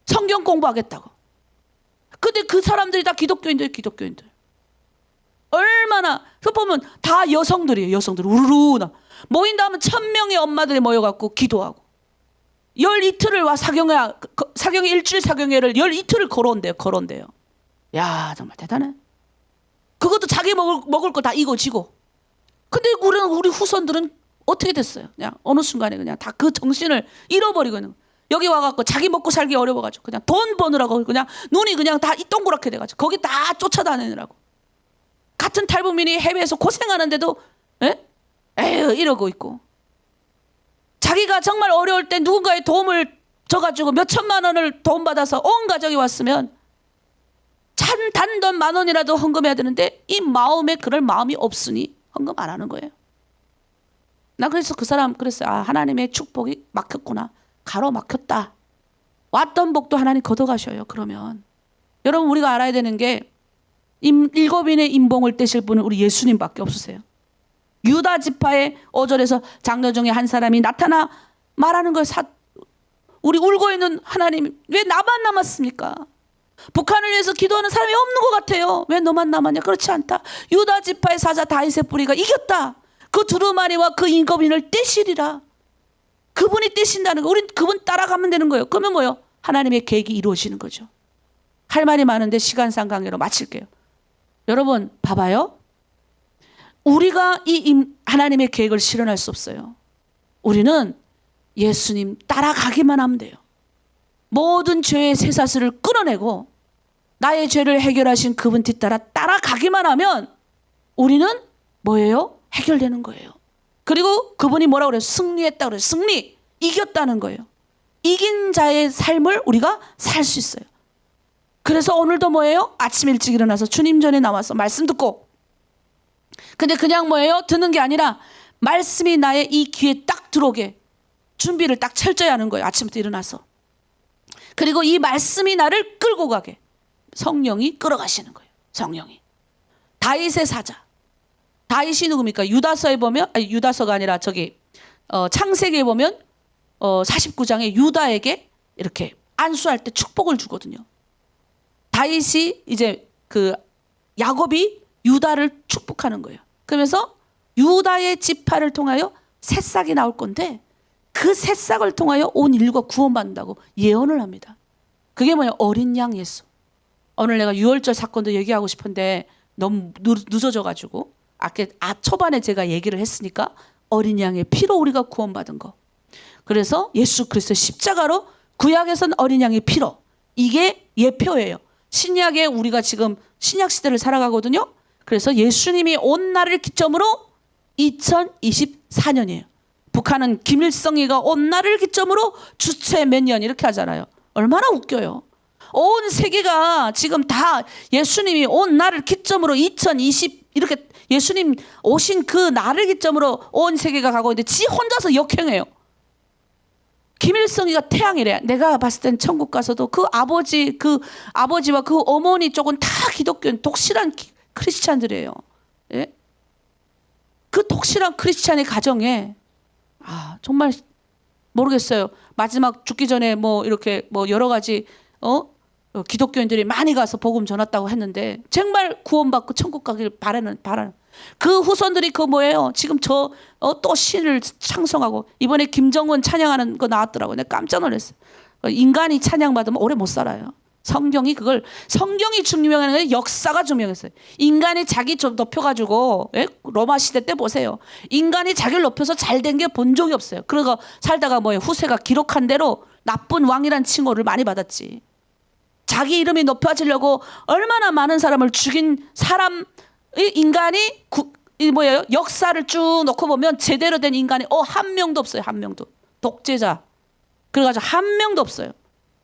성경 공부하겠다고. 근데 그 사람들이 다 기독교인들. 얼마나, 그 보면 다 여성들이에요. 여성들 우르르나 모인다 하면 1,000명의 엄마들이 모여갖고 기도하고 12틀을 와 사경회 일주일 사경회를 12틀을 걸어온대요. 야, 정말 대단해. 그것도 자기 먹을 거 다 이고지고. 근데 우리 후손들은 어떻게 됐어요? 그냥 어느 순간에 그냥 다 그 정신을 잃어버리고 있는 거예요. 여기 와갖고 자기 먹고 살기 어려워가지고 그냥 돈 버느라고 그냥 눈이 그냥 다 동그랗게 돼가지고 거기 다 쫓아다니느라고. 같은 탈북민이 해외에서 고생하는데도 에휴 이러고 있고. 자기가 정말 어려울 때 누군가의 도움을 줘가지고 몇 천만 원을 도움받아서 온 가족이 왔으면 단돈 10,000원이라도 헌금해야 되는데 이 마음에 그럴 마음이 없으니 헌금 안 하는 거예요. 나 그래서 그 사람 그랬어요. 아, 하나님의 축복이 막혔구나. 가로막혔다. 왔던 복도 하나님 걷어가셔요. 그러면 여러분, 우리가 알아야 되는 게 7인의 인봉을 떼실 분은 우리 예수님밖에 없으세요. 유다 지파의 5절에서 장로 중에 한 사람이 나타나 말하는 거예요. 우리 울고 있는 하나님, 왜 나만 남았습니까? 북한을 위해서 기도하는 사람이 없는 것 같아요. 왜 너만 남았냐? 그렇지 않다. 유다 지파의 사자 다윗의 뿌리가 이겼다. 그 두루마리와 그 인거민을 떼시리라. 그분이 떼신다는 거. 우린 그분 따라가면 되는 거예요. 그러면 뭐요? 하나님의 계획이 이루어지는 거죠. 할 말이 많은데 시간상 관계로 마칠게요. 여러분 봐봐요. 우리가 이 하나님의 계획을 실현할 수 없어요. 우리는 예수님 따라가기만 하면 돼요. 모든 죄의 쇠사슬을 끊어내고 나의 죄를 해결하신 그분 뒤따라 따라가기만 하면 우리는 뭐예요? 해결되는 거예요. 그리고 그분이 뭐라고 그래요? 승리했다고 그래요. 승리, 이겼다는 거예요. 이긴 자의 삶을 우리가 살 수 있어요. 그래서 오늘도 뭐예요? 아침 일찍 일어나서 주님 전에 나와서 말씀 듣고, 근데 그냥 뭐예요? 듣는 게 아니라 말씀이 나의 이 귀에 딱 들어오게 준비를 딱 철저히 하는 거예요. 아침부터 일어나서. 그리고 이 말씀이 나를 끌고 가게 성령이 끌어가시는 거예요. 성령이. 다윗의 사자. 다윗이 누굽니까? 유다서에 보면, 아니 유다서가 아니라 창세기에 보면 49장에 유다에게 이렇게 안수할 때 축복을 주거든요. 다윗이 이제 야곱이 유다를 축복하는 거예요. 그러면서 유다의 지파를 통하여 새싹이 나올 건데 그 새싹을 통하여 온 인류가 구원받는다고 예언을 합니다. 그게 뭐예요? 어린 양 예수. 오늘 내가 유월절 사건도 얘기하고 싶은데 너무 늦어져가지고 초반에 제가 얘기를 했으니까 어린 양의 피로 우리가 구원받은 거. 그래서 예수 그리스도의 십자가로 구약에선 어린 양의 피로. 이게 예표예요. 신약에 우리가 지금 신약 시대를 살아가거든요. 그래서 예수님이 온 날을 기점으로 2024년이에요. 북한은 김일성이가 온 날을 기점으로 주체 몇 년 이렇게 하잖아요. 얼마나 웃겨요. 온 세계가 지금 다 예수님이 온 날을 기점으로 2020 이렇게 예수님 오신 그 날을 기점으로 온 세계가 가고 있는데 지 혼자서 역행해요. 김일성이가 태양이래. 내가 봤을 땐 천국 가서도 그 아버지와 그 어머니 쪽은 다 기독교인 독실한 크리스찬들이에요. 예? 그 독실한 크리스찬의 가정에 정말 모르겠어요. 마지막 죽기 전에 이렇게 여러 가지 기독교인들이 많이 가서 복음 전했다고 했는데 정말 구원받고 천국 가길 바라는 그 후손들이 그 뭐예요? 지금 또 신을 찬송하고 이번에 김정은 찬양하는 거 나왔더라고요. 내가 깜짝 놀랐어요. 인간이 찬양받으면 오래 못 살아요. 성경이 증명하는 게 역사가 증명했어요. 인간이 자기 좀 높여가지고, 로마 시대 때 보세요. 인간이 자기를 높여서 잘된 게 본 적이 없어요. 그러고 살다가 뭐예요? 후세가 기록한 대로 나쁜 왕이란 칭호를 많이 받았지. 자기 이름이 높아지려고 얼마나 많은 사람을 죽인 인간이 역사를 쭉 놓고 보면 제대로 된 인간이 한 명도 없어요. 한 명도. 독재자. 그래가지고 한 명도 없어요.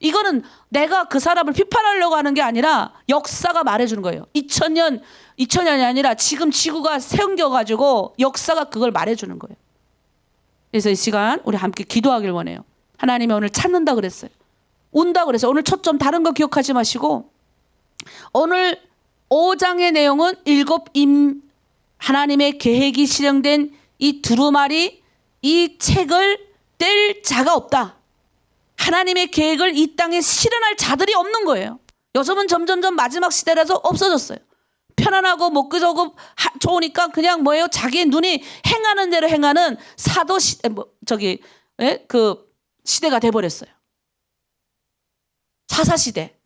이거는 내가 그 사람을 비판하려고 하는 게 아니라 역사가 말해주는 거예요. 2000년이 아니라 지금 지구가 생겨가지고 역사가 그걸 말해주는 거예요. 그래서 이 시간 우리 함께 기도하길 원해요. 하나님이 오늘 찾는다 그랬어요. 온다 그랬어요. 오늘 초점 다른 거 기억하지 마시고 오늘 5장의 내용은 하나님의 계획이 실행된 이 두루마리 이 책을 뗄 자가 없다. 하나님의 계획을 이 땅에 실현할 자들이 없는 거예요. 요즘은 점점점 마지막 시대라서 없어졌어요. 편안하고 먹고 저고 좋으니까 그냥 뭐예요? 자기의 눈이 행하는 대로 행하는 사도 시대 그 시대가 돼버렸어요. 사사시대.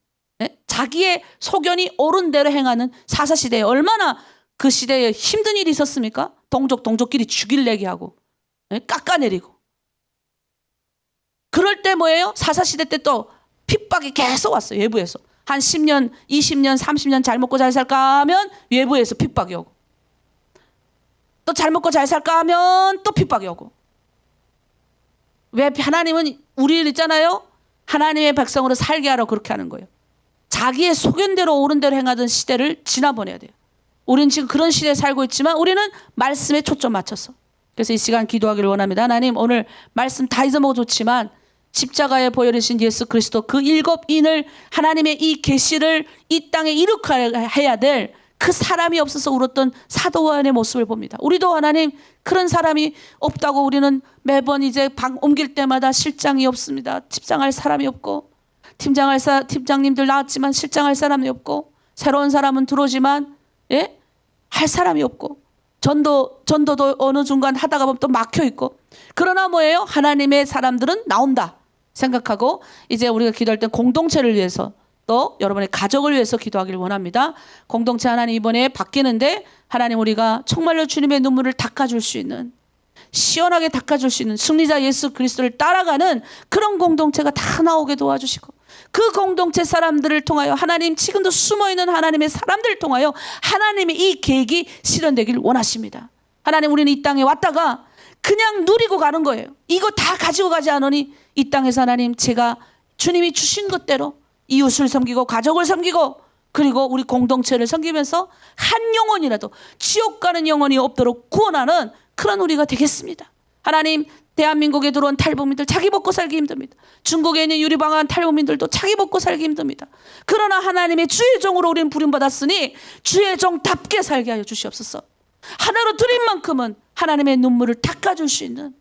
자기의 소견이 옳은 대로 행하는 사사시대에 얼마나 그 시대에 힘든 일이 있었습니까? 동족끼리 죽일내기 하고 깎아내리고. 그럴 때 뭐예요? 사사시대 때 또 핍박이 계속 왔어요. 외부에서. 한 10년, 20년, 30년 잘 먹고 잘 살까 하면 외부에서 핍박이 오고. 또 잘 먹고 잘 살까 하면 또 핍박이 오고. 왜 하나님은 우리를 있잖아요. 하나님의 백성으로 살게 하러 그렇게 하는 거예요. 자기의 소견대로 옳은 대로 행하던 시대를 지나보내야 돼요. 우리는 지금 그런 시대에 살고 있지만 우리는 말씀에 초점 맞춰서. 그래서 이 시간 기도하기를 원합니다. 하나님 오늘 말씀 다 잊어먹어도 좋지만 십자가에 보혈이신 예수 그리스도 그 7인을 하나님의 이 계시를 이 땅에 이룩해야 될 그 사람이 없어서 울었던 사도 요한의 모습을 봅니다. 우리도 하나님 그런 사람이 없다고 우리는 매번 이제 방 옮길 때마다 실장이 없습니다. 집장할 사람이 없고 팀장님들 나왔지만 실장할 사람이 없고 새로운 사람은 들어오지만 할 사람이 없고 전도도 어느 중간 하다가 보면 또 막혀 있고 그러나 뭐예요? 하나님의 사람들은 나온다 생각하고 이제 우리가 기도할 때 공동체를 위해서 또 여러분의 가족을 위해서 기도하기를 원합니다. 공동체 하나님 이번에 바뀌는데 하나님 우리가 정말로 주님의 눈물을 닦아줄 수 있는 시원하게 닦아줄 수 있는 승리자 예수 그리스도를 따라가는 그런 공동체가 다 나오게 도와주시고 그 공동체 사람들을 통하여 하나님 지금도 숨어있는 하나님의 사람들을 통하여 하나님의 이 계획이 실현되길 원하십니다. 하나님 우리는 이 땅에 왔다가 그냥 누리고 가는 거예요. 이거 다 가지고 가지 않으니 이 땅에서 하나님 제가 주님이 주신 것대로 이웃을 섬기고 가족을 섬기고 그리고 우리 공동체를 섬기면서 한 영혼이라도 지옥 가는 영혼이 없도록 구원하는 그런 우리가 되겠습니다. 하나님 대한민국에 들어온 탈북민들 자기 먹고 살기 힘듭니다. 중국에 있는 유리방한 탈북민들도 자기 먹고 살기 힘듭니다. 그러나 하나님의 주의 종으로 우리는 부름받았으니 주의 종답게 살게 하여 주시옵소서. 하나로 드린 만큼은 하나님의 눈물을 닦아줄 수 있는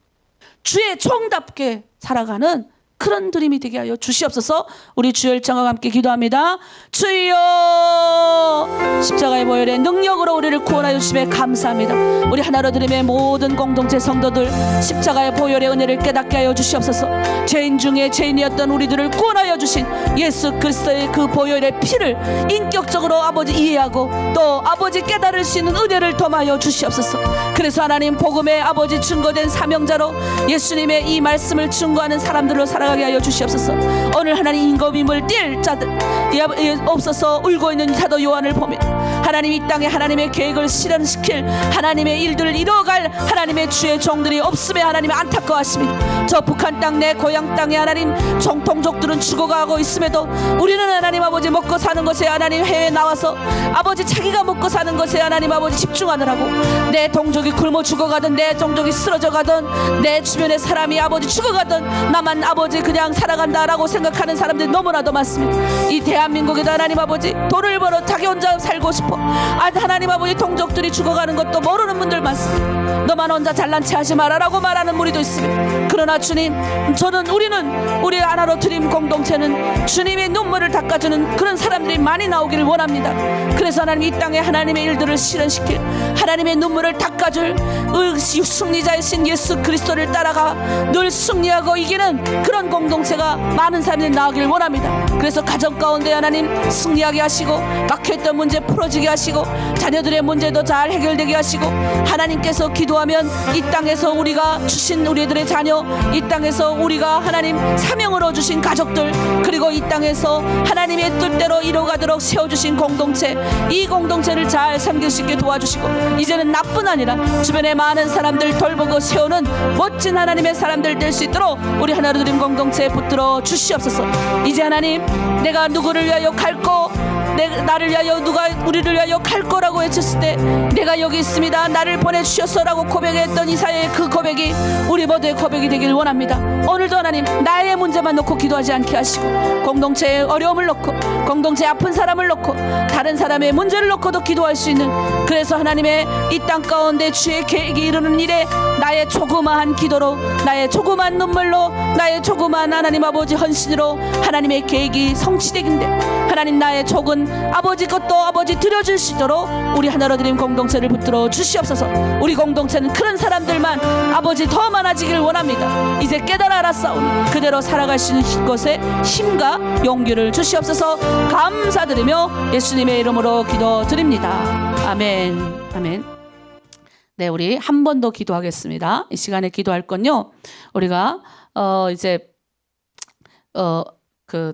주의 종답게 살아가는 그런 드림이 되게 하여 주시옵소서. 우리 주의 일정과 함께 기도합니다. 주여 십자가의 보혈의 능력으로 우리를 구원하여 주심에 감사합니다. 우리 하나로 드림의 모든 공동체 성도들 십자가의 보혈의 은혜를 깨닫게 하여 주시옵소서. 죄인 중에 죄인이었던 우리들을 구원하여 주신 예수 그리스도의 그 보혈의 피를 인격적으로 아버지 이해하고 또 아버지 깨달을 수 있는 은혜를 더하여 주시옵소서. 그래서 하나님 복음의 아버지 증거된 사명자로 예수님의 이 말씀을 증거하는 사람들로 살아가게 하여 주시옵소서. 오늘 하나님 임금임을 뛸 자들 없어서 울고 있는 사도 요한을 보며 하나님 이 땅에 하나님의 계획을 실현시킬 하나님의 일들을 이뤄갈 하나님의 주의 종들이 없음에 하나님 안타까워하십니다. 저 북한 땅 내 고향 땅에 하나님 정통족들은 죽어가고 있음에도 우리는 하나님 아버지 먹고 사는 것에 하나님 해외에 나와서 아버지 자기가 먹고 사는 것에 하나님 아버지 집중하느라고 내 동족이 굶어 죽어가든 내 동족이 쓰러져 가든 내 주변의 사람이 아버지 죽어가든 나만 아버지 아버지 그냥 살아간다라고 생각하는 사람들이 너무나도 많습니다. 이 대한민국에도 하나님 아버지 돈을 벌어 자기 혼자 살고 싶어 하나님 아버지 동족들이 죽어가는 것도 모르는 분들 많습니다. 너만 혼자 잘난 체 하지 마라라고 말하는 무리도 있습니다. 그러나 주님, 우리는 우리 하나로 드림 공동체는 주님의 눈물을 닦아주는 그런 사람들이 많이 나오기를 원합니다. 그래서 하나님 이 땅에 하나님의 일들을 실현시킬 하나님의 눈물을 닦아줄 승리자이신 예수 그리스도를 따라가 늘 승리하고 이기는 그런 공동체가 많은 사람들이 나오기를 원합니다. 그래서 가정 가운데 하나님 승리하게 하시고 막혀있던 문제 풀어지게 하시고 자녀들의 문제도 잘 해결되게 하시고 하나님께서 기도하면 이 땅에서 우리가 주신 우리들의 자녀, 이 땅에서 우리가 하나님 사명으로 주신 가족들, 그리고 이 땅에서 하나님의 뜻대로 이루어가도록 세워주신 공동체, 이 공동체를 잘 섬길 수 있게 도와주시고 이제는 나뿐 아니라 주변의 많은 사람들 돌보고 세우는 멋진 하나님의 사람들 될 수 있도록 우리 하나로 드림 공동체에 붙들어 주시옵소서. 이제 하나님, 내가 누구를 위하여 갈고 나를 위하여 누가 우리를 위하여 갈 거라고 외쳤을 때 내가 여기 있습니다 나를 보내주셨어라고 고백했던 이사야의 그 고백이 우리 모두의 고백이 되길 원합니다. 오늘도 하나님 나의 문제만 놓고 기도하지 않게 하시고 공동체의 어려움을 놓고 공동체의 아픈 사람을 놓고 다른 사람의 문제를 놓고도 기도할 수 있는, 그래서 하나님의 이 땅 가운데 주의 계획이 이루는 일에 나의 조그마한 기도로, 나의 조그마한 눈물로, 나의 조그마한 하나님 아버지 헌신으로 하나님의 계획이 성취되긴데 하나님 나의 적은 아버지 것도 아버지 드려줄 수 있도록 우리 하나로 드림 공동체를 붙들어 주시옵소서. 우리 공동체는 그런 사람들만 아버지 더 많아지길 원합니다. 이제 깨달아 알았사오니 그대로 살아갈 수 있는 것에 힘과 용기를 주시옵소서. 감사드리며 예수님의 이름으로 기도드립니다. 아멘. 아멘. 네, 우리 한 번 더 기도하겠습니다. 이 시간에 기도할 건요, 우리가 이제 그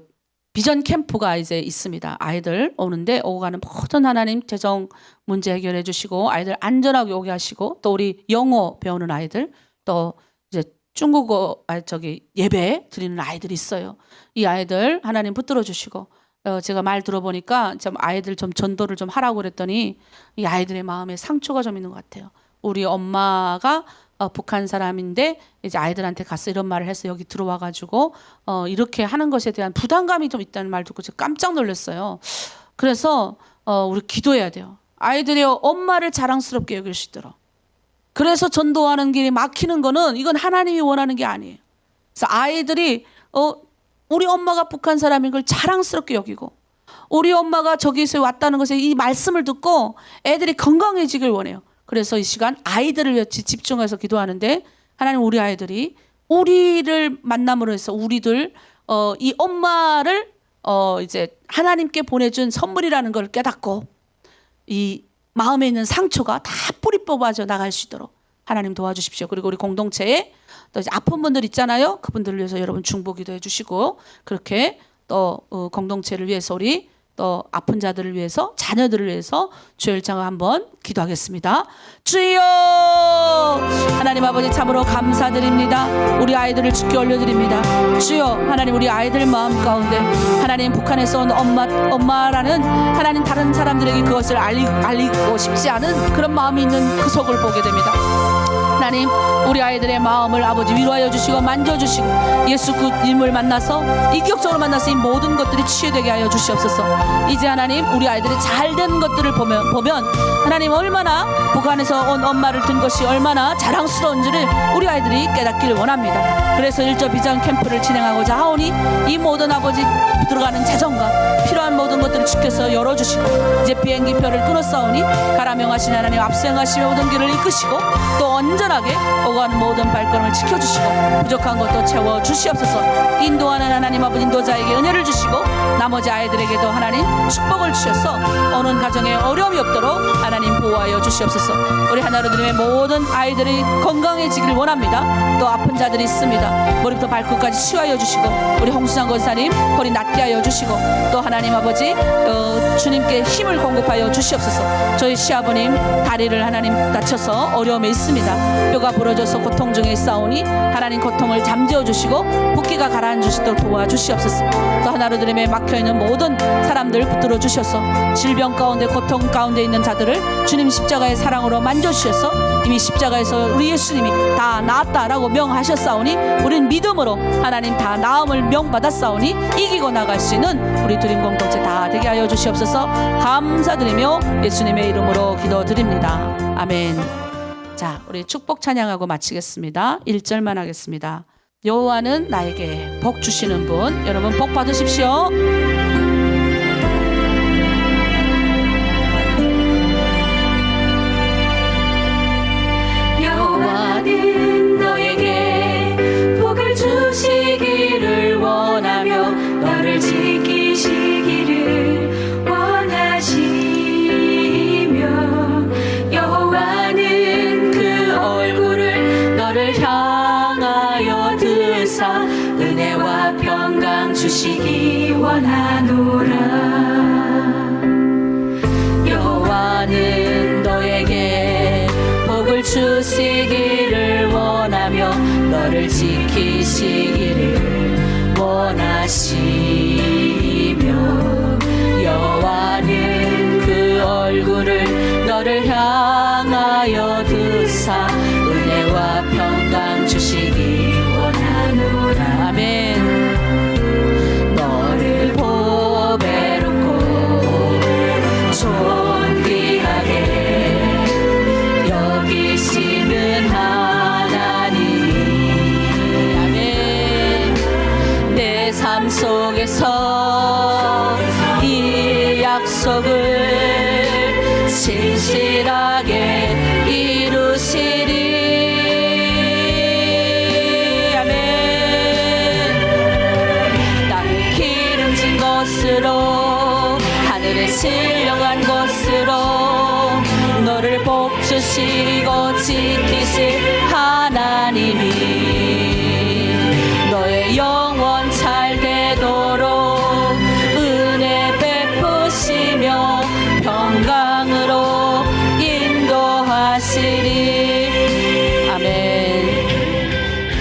비전 캠프가 이제 있습니다. 아이들 오는데 오고 가는 모든 하나님 재정 문제 해결해 주시고 아이들 안전하게 오게 하시고, 또 우리 영어 배우는 아이들, 또 이제 중국어 예배 드리는 아이들이 있어요. 이 아이들 하나님 붙들어 주시고, 제가 말 들어보니까 좀 아이들 좀 전도를 좀 하라고 그랬더니 이 아이들의 마음에 상처가 좀 있는 것 같아요. 우리 엄마가 북한 사람인데 이제 아이들한테 가서 이런 말을 해서 여기 들어와 가지고 이렇게 하는 것에 대한 부담감이 좀 있다는 말 듣고 제가 깜짝 놀랐어요. 그래서 우리 기도해야 돼요. 아이들이 엄마를 자랑스럽게 여길 수 있도록. 그래서 전도하는 길이 막히는 거는 이건 하나님이 원하는 게 아니에요. 그래서 아이들이 우리 엄마가 북한 사람인 걸 자랑스럽게 여기고 우리 엄마가 저기서 왔다는 것에 이 말씀을 듣고 애들이 건강해지길 원해요. 그래서 이 시간 아이들을 위해 집중해서 기도하는데, 하나님 우리 아이들이 우리를 만남으로 해서 우리들 이 엄마를 이제 하나님께 보내준 선물이라는 걸 깨닫고 이 마음에 있는 상처가 다 뿌리 뽑아져 나갈 수 있도록 하나님 도와주십시오. 그리고 우리 공동체에 또 이제 아픈 분들 있잖아요. 그분들을 위해서 여러분 중보 기도해 주시고, 그렇게 또 공동체를 위해서 우리 또 아픈 자들을 위해서, 자녀들을 위해서 주일장을 한번 기도하겠습니다. 주여, 하나님 아버지 참으로 감사드립니다. 우리 아이들을 주께 올려드립니다. 주여, 하나님 우리 아이들 마음 가운데 하나님 북한에서 온 엄마라는 하나님 다른 사람들에게 그것을 알리고 싶지 않은 그런 마음이 있는 그 속을 보게 됩니다. 하나님 우리 아이들의 마음을 아버지 위로하여 주시고 만져주시고 예수 그님을 만나서 인격적으로 만나서 이 모든 것들이 치유되게 하여 주시옵소서. 이제 하나님 우리 아이들이 잘된 것들을 보면 하나님 얼마나 북한에서 온 엄마를 든 것이 얼마나 자랑스러운지를 우리 아이들이 깨닫기를 원합니다. 그래서 1조 비전 캠프를 진행하고자 하오니 이 모든 아버지 들어가는 재정과 필요한 모든 것들을 주께서 열어주시고 이제 비행기표를 끊었사오니 가라 명하신 하나님 앞서행하시며 모든 길을 이끄시고 또 온전하게 오가는 모든 발걸음을 지켜주시고 부족한 것도 채워주시옵소서. 인도하는 하나님 아버지 인도자에게 은혜를 주시고 나머지 아이들에게도 하나님 축복을 주셔서 오는 가정에 어려움이 없도록 하나님 보호하여 주시옵소서. 우리 하나로 드림의 모든 아이들이 건강해지기를 원합니다. 또 아픈 자들이 있습니다. 머리부터 발끝까지 치유하여 주시고 우리 홍수장 권사님 허리 낫게 하여 주시고 또 하나님 아버지 주님께 힘을 공급하여 주시옵소서. 저희 시아버님 다리를 하나님 다쳐서 어려움에 있습니다. 뼈가 부러져서 고통 중에 있사오니 하나님 고통을 잠재워 주시고 붓기가 가라앉을 수 있도록 도와주시옵소서. 또 하나로 드림에 막혀있는 모든 사람들 붙들어 주셔서 질병 가운데 고통 가운데 있는 자들을 것을 주님 십자가의 사랑으로 만져주셔서 이미 십자가에서 우리 예수님이 다 나았다라고 명하셨사오니 우린 믿음으로 하나님 다 나음을 명받았사오니 이기고 나갈 수 있는 우리 드림 공동체 다 되게 하여 주시옵소서. 감사드리며 예수님의 이름으로 기도드립니다. 아멘. 자, 우리 축복 찬양하고 마치겠습니다. 1절만 하겠습니다. 여호와는 나에게 복 주시는 분. 여러분 복 받으십시오. 여호와는 너에게 복을 주시기를 원하며 너를 지키시기를 원하시며 여호와는 그 얼굴을 너를 향하여 드사 은혜와 평강 주시기 원하노라. 여호와는 너에게 복을 주시기를 원하며 너를 지키시기를 원하시며 여호와는 그 얼굴을 너를 향하여 드사 은혜와 평강 주시기 원하노라. 아멘. 너를 보배롭고 존귀하게 여기시는 하나님. 아멘. 내 삶 속에서 이 약속을 진실하게 이루시리. 아멘. 땅을 기름진 것으로 하늘에 신령한 것으로 너를 복주시고 지키실 하나님이 너의 영원 잘 되도록 은혜 베푸시며 평강으로 인도하시리. 아멘.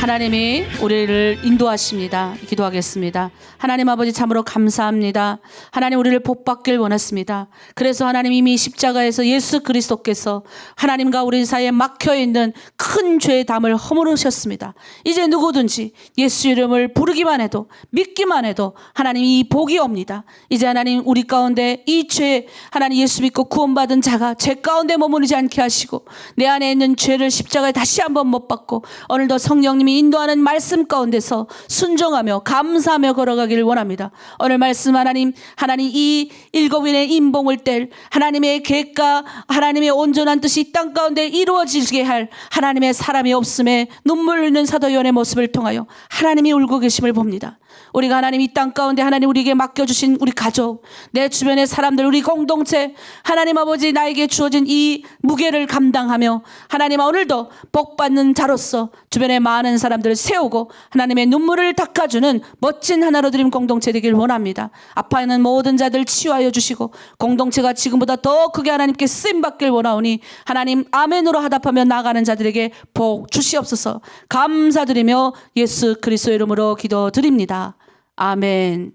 하나님이 우리를 인도하십니다. 기도하겠습니다. 하나님 아버지 참으로 감사합니다. 하나님 우리를 복받길 원했습니다. 그래서 하나님 이미 십자가에서 예수 그리스도께서 하나님과 우리 사이에 막혀있는 큰 죄의 담을 허물으셨습니다. 이제 누구든지 예수 이름을 부르기만 해도 믿기만 해도 하나님 이 복이 옵니다. 이제 하나님 우리 가운데 이 죄 하나님 예수 믿고 구원받은 자가 죄 가운데 머무르지 않게 하시고 내 안에 있는 죄를 십자가에 다시 한번 못 박고 오늘도 성령님이 인도하는 말씀 가운데서 순종하며 감사하며 걸어가기를 원합니다. 오늘 말씀 하나님 이 일곱인의 인봉을 뗄 하나님의 계획과 하나님의 온전한 뜻이 이 땅 가운데 이루어지게 할 하나님의 사람이 없음에 눈물 흘리는 사도 요한의 모습을 통하여 하나님이 울고 계심을 봅니다. 우리가 하나님 이 땅 가운데 하나님 우리에게 맡겨주신 우리 가족, 내 주변의 사람들, 우리 공동체 하나님 아버지 나에게 주어진 이 무게를 감당하며 하나님 오늘도 복받는 자로서 주변에 많은 사람들을 세우고 하나님의 눈물을 닦아주는 멋진 하나로 드림 공동체 되길 원합니다. 아파하는 모든 자들 치유하여 주시고 공동체가 지금보다 더 크게 하나님께 쓰임받길 원하오니 하나님 아멘으로 하답하며 나아가는 자들에게 복 주시옵소서. 감사드리며 예수 그리스도의 이름으로 기도드립니다. 아멘.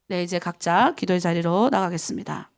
네, 이제 각자 기도의 자리로 나가겠습니다.